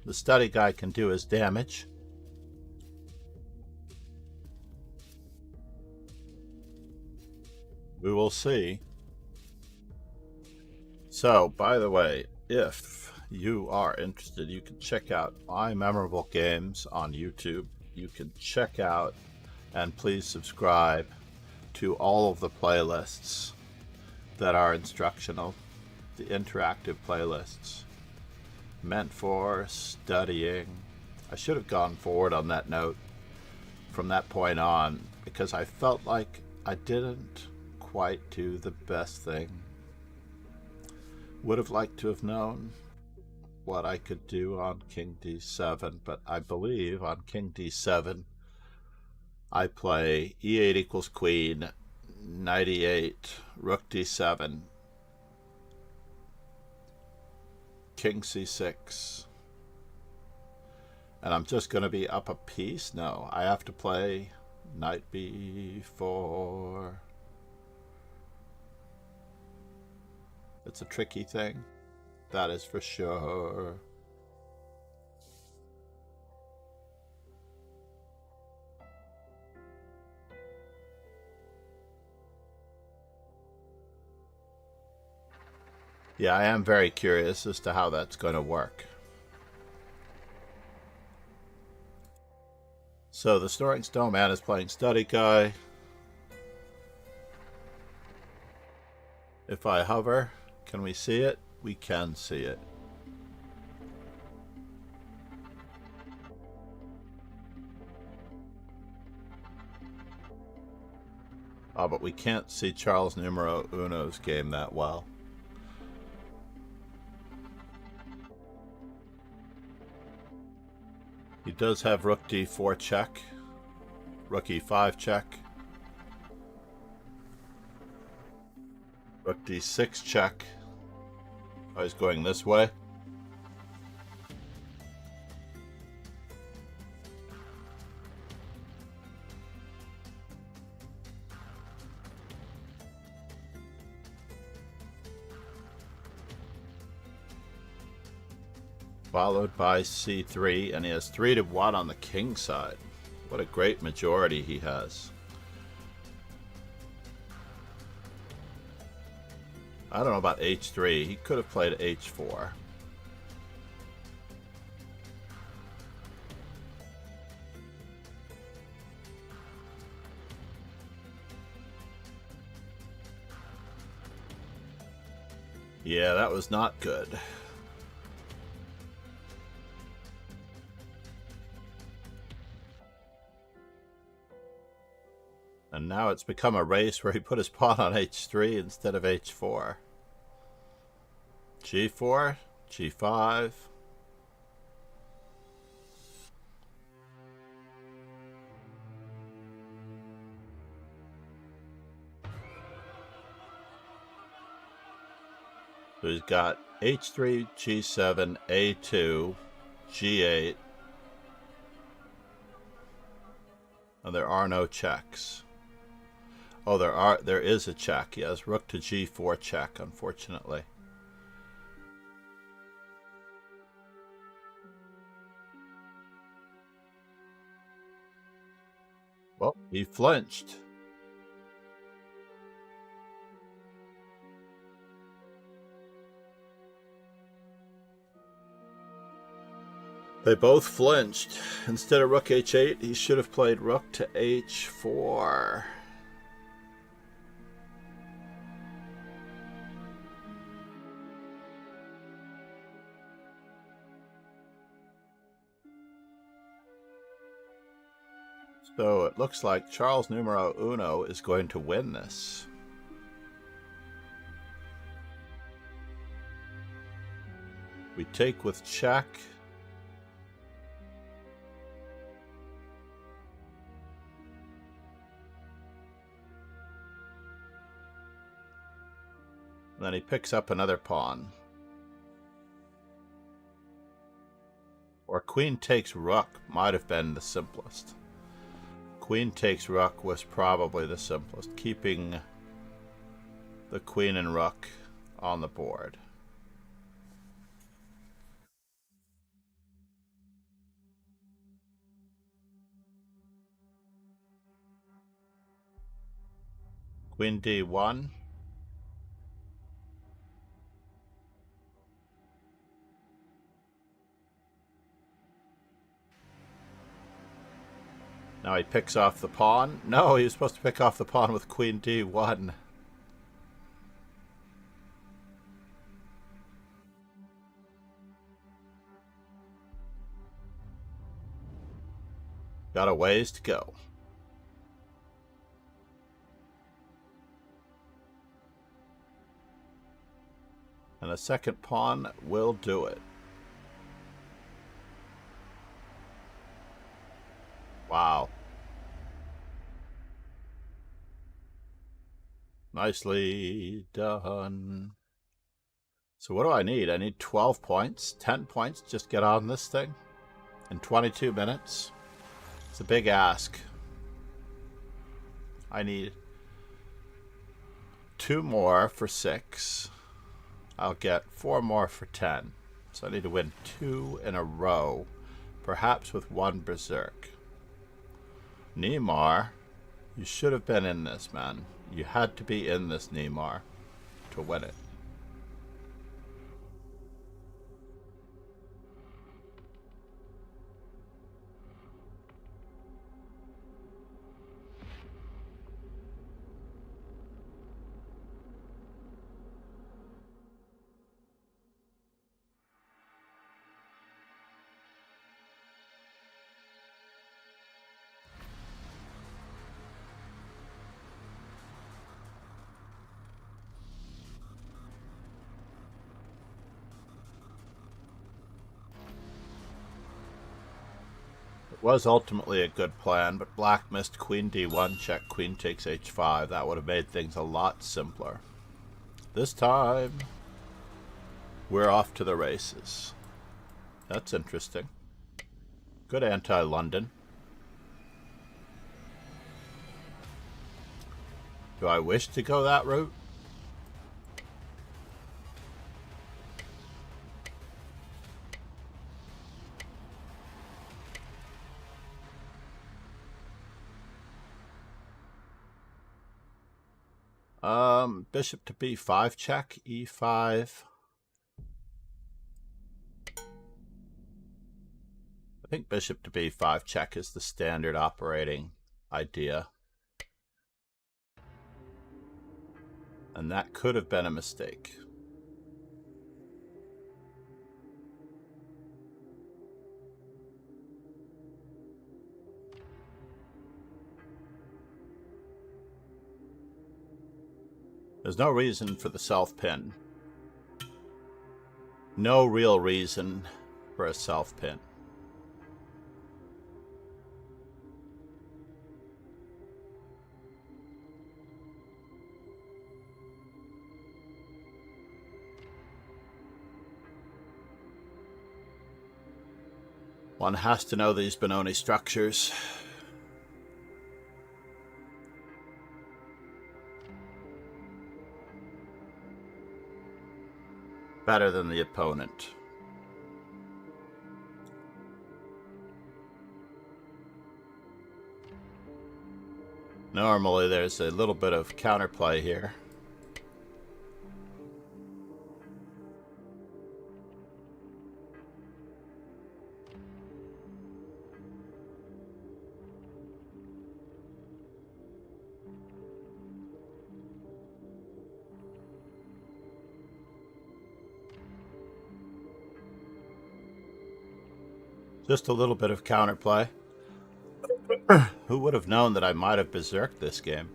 The study guy can do his damage. We will see. So, by the way, if you are interested, you can check out my memorable games on YouTube. You can check out and please subscribe to all of the playlists that are instructional, the interactive playlists meant for studying. I should have gone forward on that note from that point on because I felt like I didn't quite do the best thing. Would have liked to have known what I could do on King D7, but I believe on King D7 I play E8 equals Queen, Knight E8, Rook D7, King C6, and I'm just going to be up a piece? No, I have to play Knight B4. It's a tricky thing, that is for sure. Yeah, I am very curious as to how that's going to work. So the Snoring Snowman is playing Study Guy. If I hover, can we see it? We can see it. Oh, but we can't see Charles Numero Uno's game that well. He does have Rook D4 check, Rook E5 check, Rook D6 check. Oh, he's going this way. Followed by C3, and he has 3 to 1 on the king side. What a great majority he has. I don't know about H3. He could have played H4. Yeah, that was not good. And now it's become a race where he put his pawn on h3 instead of h4. g4, g5. So he's got h3, g7, a2, g8, and there are no checks. Oh, there is a check. He has rook to g4 check, unfortunately. Well, he flinched. They both flinched. Instead of rook h8, he should have played rook to h4. So it looks like Charles numero uno is going to win this. We take with check. Then he picks up another pawn. Or queen takes rook might have been the simplest. Queen takes rook was probably the simplest, keeping the queen and rook on the board. Queen d1. Now he picks off the pawn. No, he was supposed to pick off the pawn with queen d1. Got a ways to go. And a second pawn will do it. Wow. Nicely done. So what do I need? I need 12 points, 10 points, just get on this thing in 22 minutes. It's a big ask. I need 2 more for 6. I'll get 4 more for 10. So I need to win 2 in a row, perhaps with 1 berserk. Neymar, you should have been in this, man. You had to be in this, Neymar, to win it. Was ultimately a good plan, but black missed queen d1 check, queen takes h5. That would have made things a lot simpler. This time, we're off to the races. That's interesting. Good anti-London. Do I wish to go that route? Bishop to b5 check, e5. I think bishop to b5 check is the standard operating idea. And that could have been a mistake. There's no reason for the self pin. No real reason for a self pin. One has to know these Benoni structures. Better than the opponent. Normally there's a little bit of counterplay here. Just a little bit of counterplay. Who would have known that I might have berserked this game?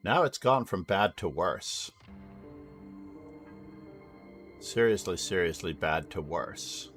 Now it's gone from bad to worse. Seriously, seriously bad to worse.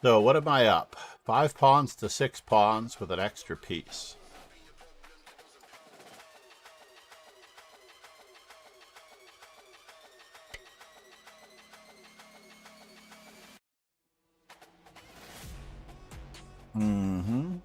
So what am I up? 5 pawns to 6 pawns with an extra piece. Mm-hmm.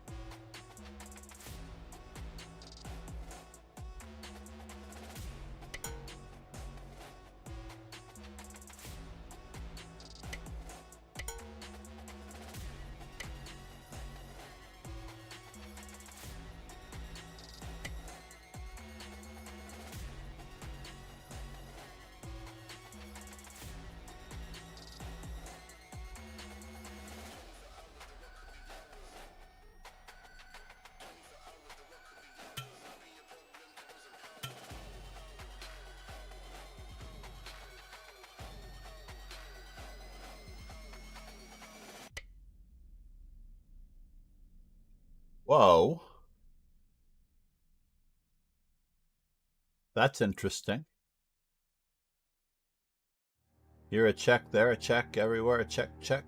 Whoa. That's interesting. Here a check, there a check, everywhere a check, check.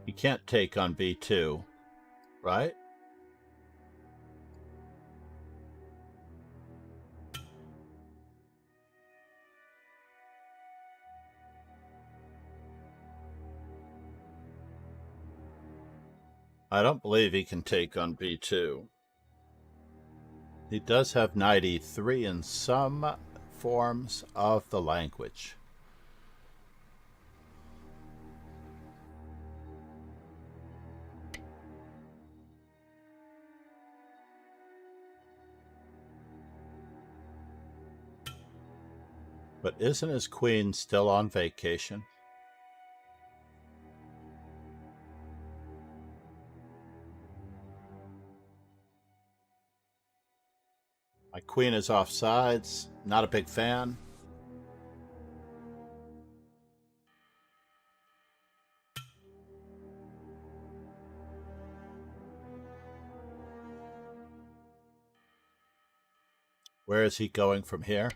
You can't take on B2, right? I don't believe he can take on b2. He does have knight e3 in some forms of the language. But isn't his queen still on vacation? My queen is off sides. Not a big fan. Where is he going from here?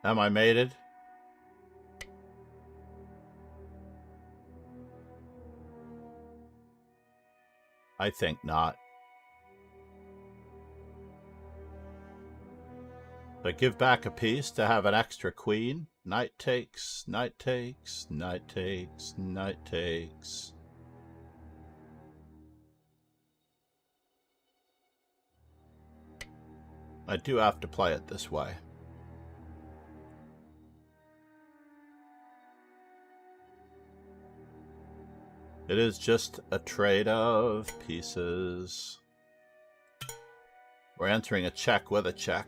Am I mated? I think not. I give back a piece to have an extra queen. Knight takes, knight takes, knight takes, knight takes. I do have to play it this way. It is just a trade of pieces. We're entering a check with a check.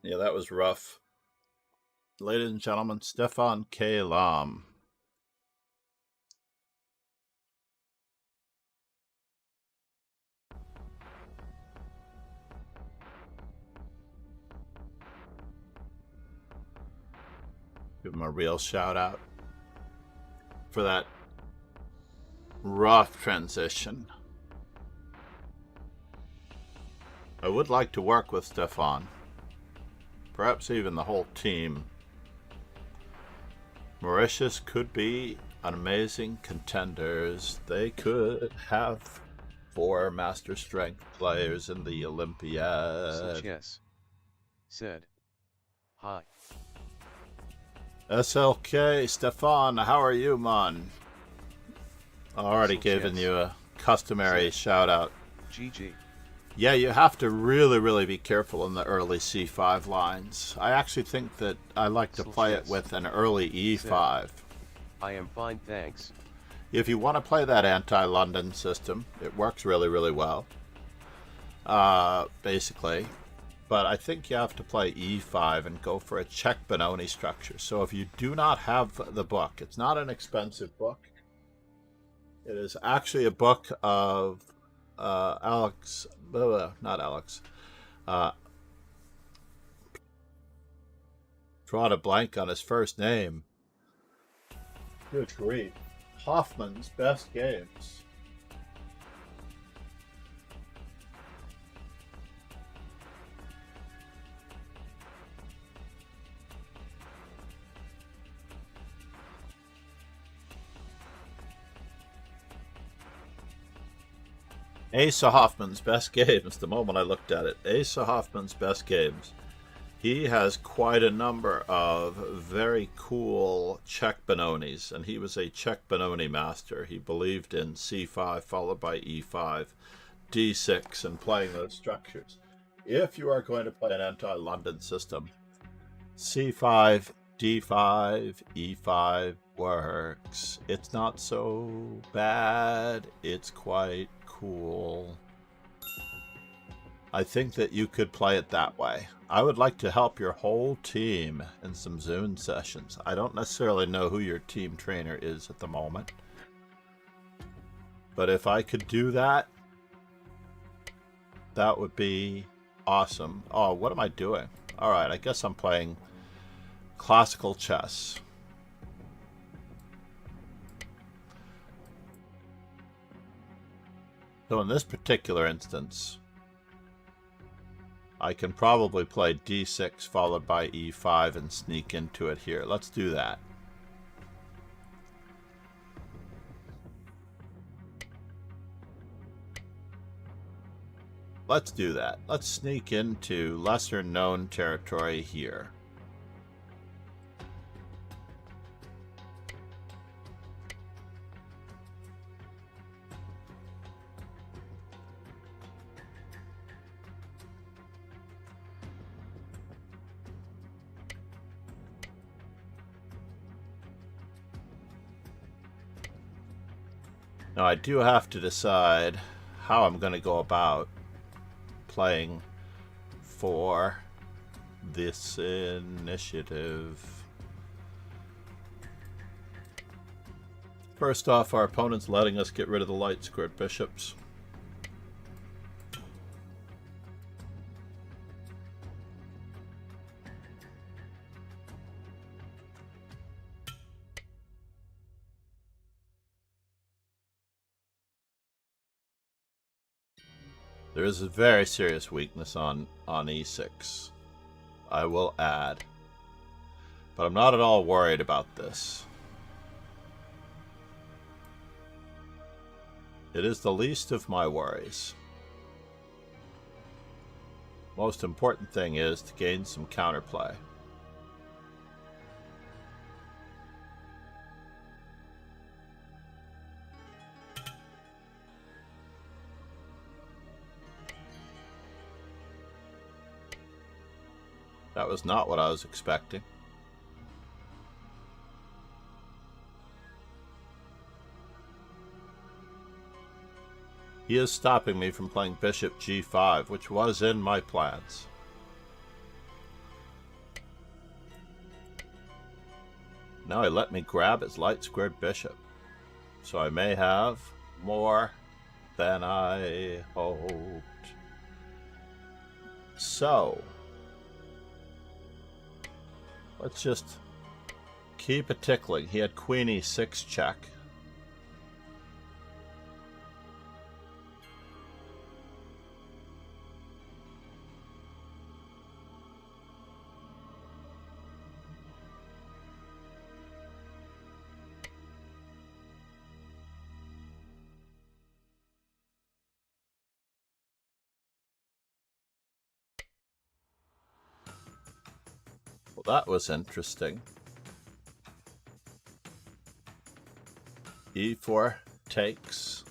Yeah, that was rough. Ladies and gentlemen, Stefan K. Lam. Give him a real shout out for that rough transition. I would like to work with Stefan. Perhaps even the whole team. Mauritius could be an amazing contenders. They could have 4 master strength players in the Olympiad. Yes. Said. Hi. SLK, Stefan, how are you, man? Already given you a customary shout out. GG. Yeah, you have to really be careful in the early c5 lines. I actually think that I like to play it with an early e5. I am fine, thanks. If you want to play that anti-London system, it works really well. Basically. But I think you have to play e5 and go for a check Benoni structure. So if you do not have the book, it's not an expensive book. It is actually a book of Alex, not Alex, drawn a blank on his first name. Good grief. Hoffman's Best Games. Asa Hoffman's Best Games, the moment I looked at it. Asa Hoffman's Best Games. He has quite a number of very cool Czech Benonis, and he was a Czech Benoni master. He believed in c5 followed by e5, d6, and playing those structures. If you are going to play an anti-London system, c5, d5, e5 works. It's not so bad. It's quite cool. I think that you could play it that way. I would like to help your whole team in some Zune sessions. I don't necessarily know who your team trainer is at the moment. But if I could do that, that would be awesome. Oh, what am I doing? Alright, I guess I'm playing classical chess. So in this particular instance, I can probably play d6 followed by e5 and sneak into it here. Let's do that. Let's do that. Let's sneak into lesser known territory here. Now I do have to decide how I'm going to go about playing for this initiative. First off, our opponent's letting us get rid of the light squared bishops. There is a very serious weakness on e6, I will add. But I'm not at all worried about this. It is the least of my worries. Most important thing is to gain some counterplay. That was not what I was expecting. He is stopping me from playing bishop g5, which was in my plans. Now he let me grab his light squared bishop. So I may have more than I hoped. So let's just keep it tickling. He had queen e6 check. Well, that was interesting. e4 takes.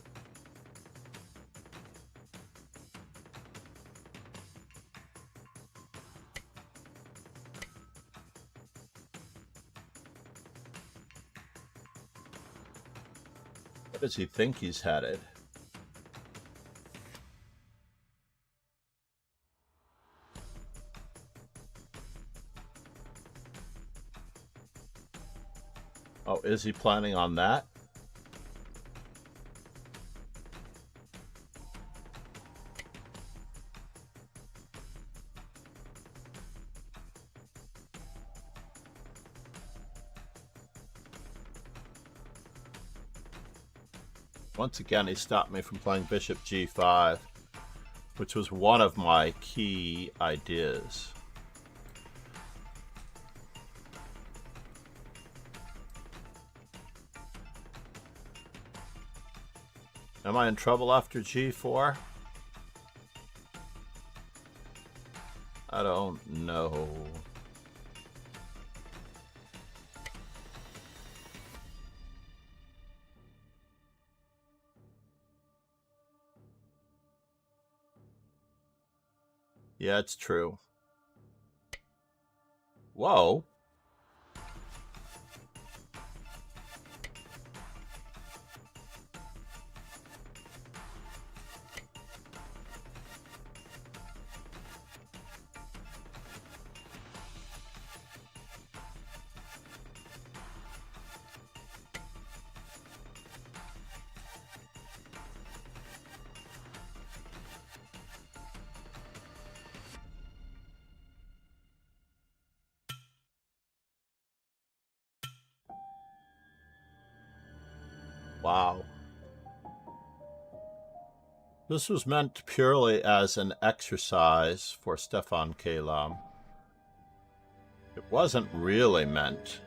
What does he think he's headed? Oh, is he planning on that? Once again, he stopped me from playing bishop g5, which was one of my key ideas. Am I in trouble after g4? I don't know. Yeah, it's true. Whoa. Wow. This was meant purely as an exercise for Stefan Kalam. It wasn't really meant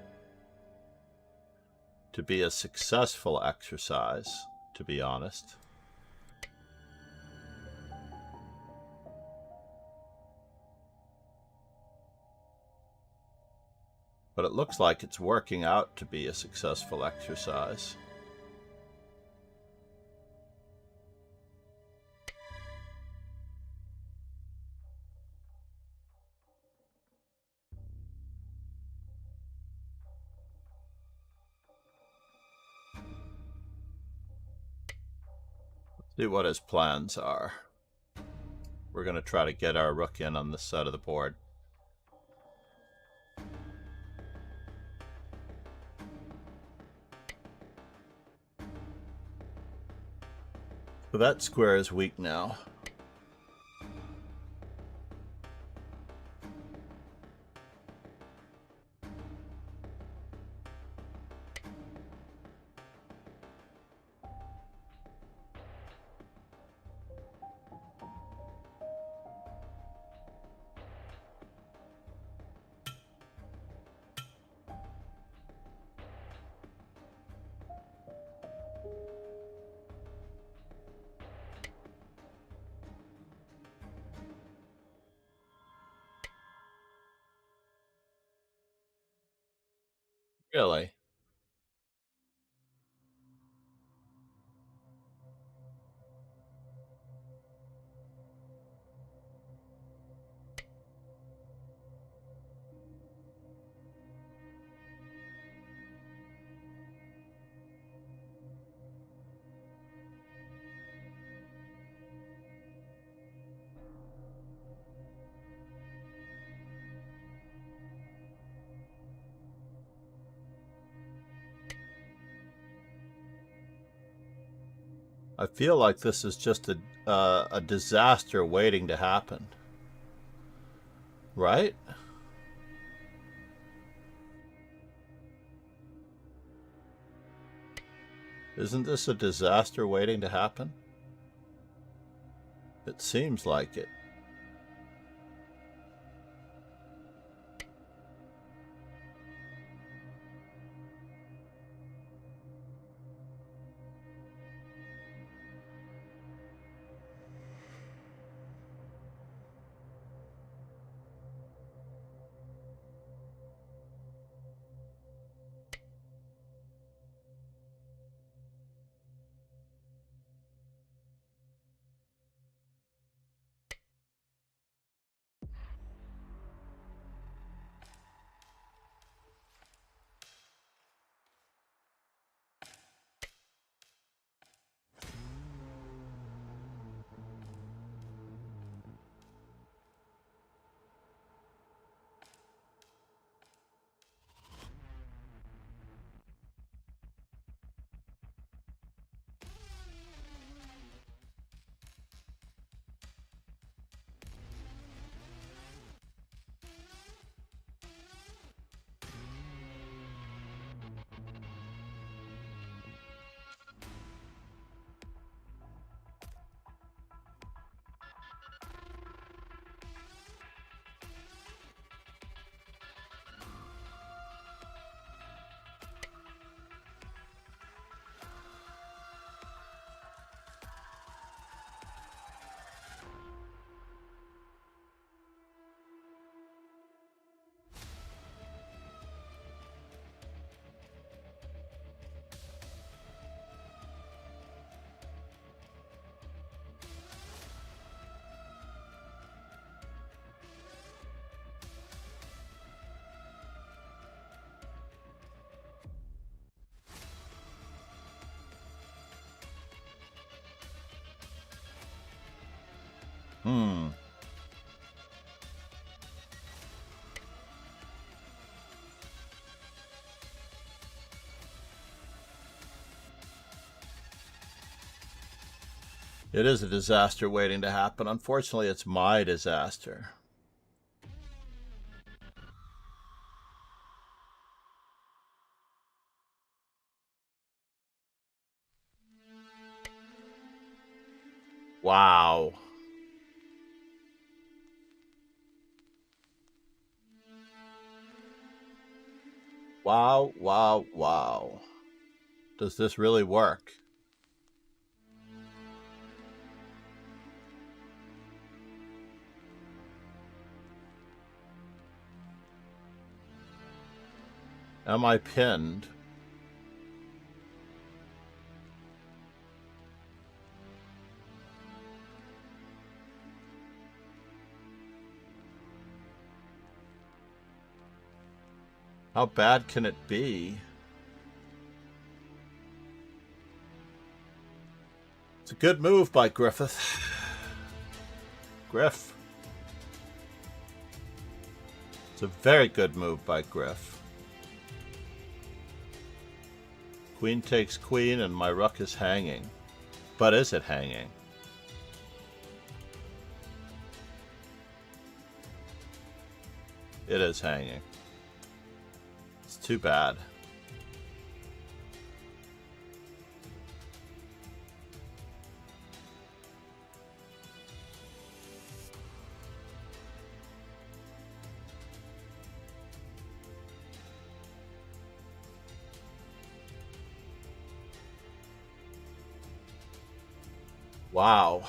to be a successful exercise, to be honest. But it looks like it's working out to be a successful exercise. See what his plans are. We're going to try to get our rook in on this side of the board. So that square is weak now. Really? I feel like this is just a disaster waiting to happen. Right? Isn't this a disaster waiting to happen? It seems like it. Hmm. It is a disaster waiting to happen. Unfortunately, it's my disaster. Wow. Wow, wow, wow. Does this really work? Am I pinned? How bad can it be? It's a good move by Griffith. Griff. It's a very good move by Griff. Queen takes queen and my rook is hanging. But is it hanging? It is hanging. It's too bad. Wow.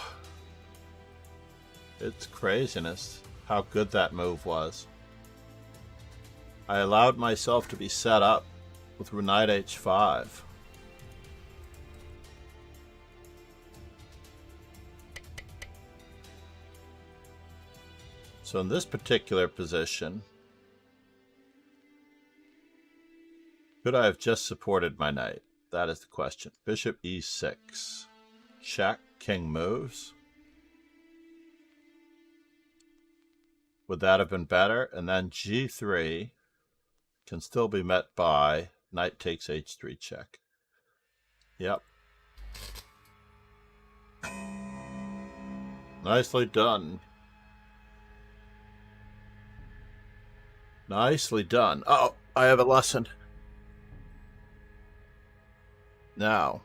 It's craziness how good that move was. I allowed myself to be set up with knight h5. So in this particular position, could I have just supported my knight? That is the question. Bishop e6. Check, king moves. Would that have been better? And then g3 can still be met by knight takes h3 check. Yep. Nicely done. Nicely done. Oh, I have a lesson. Now.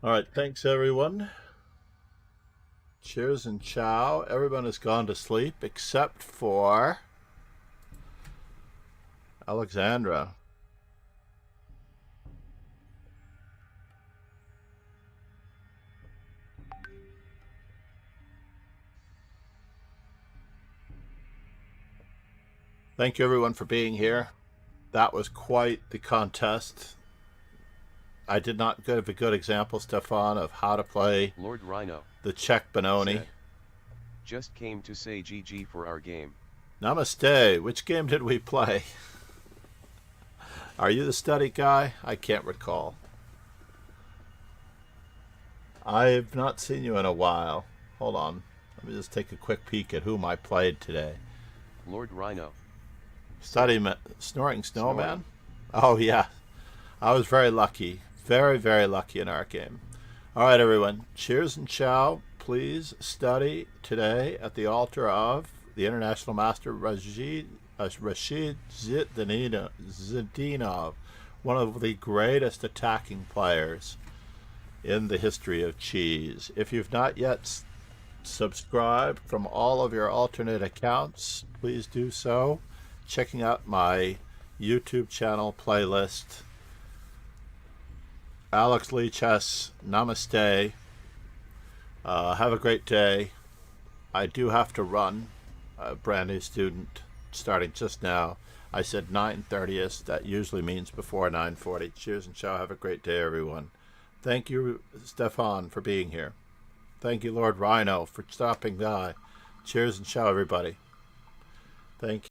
All right, thanks everyone. Cheers and ciao. Everyone has gone to sleep except for Alexandra. Thank you everyone for being here. That was quite the contest. I did not give a good example, Stefan, of how to play Lord Rhino the Czech Benoni. said, just came to say GG for our game. Namaste. Which game did we play? Are you the study guy? I can't recall. I've not seen you in a while. Hold on. Let me just take a quick peek at whom I played today. Lord Rhino. Study Snoring Snowman? Oh, yeah. I was very lucky. Very, very lucky in our game. All right, everyone. Cheers and ciao. Please study today at the altar of the International Master Rashid Nezhmetdinov, one of the greatest attacking players in the history of cheese. If you've not yet subscribed from all of your alternate accounts, please do so. Checking out my YouTube channel playlist. Alex Lee Chess, namaste. Have a great day. I do have to run. A brand new student starting just now. I said 9:30ish. That usually means before 9:40. Cheers and ciao. Have a great day, everyone. Thank you, Stefan, for being here. Thank you, Lord Rhino, for stopping by. Cheers and ciao, everybody. Thank you.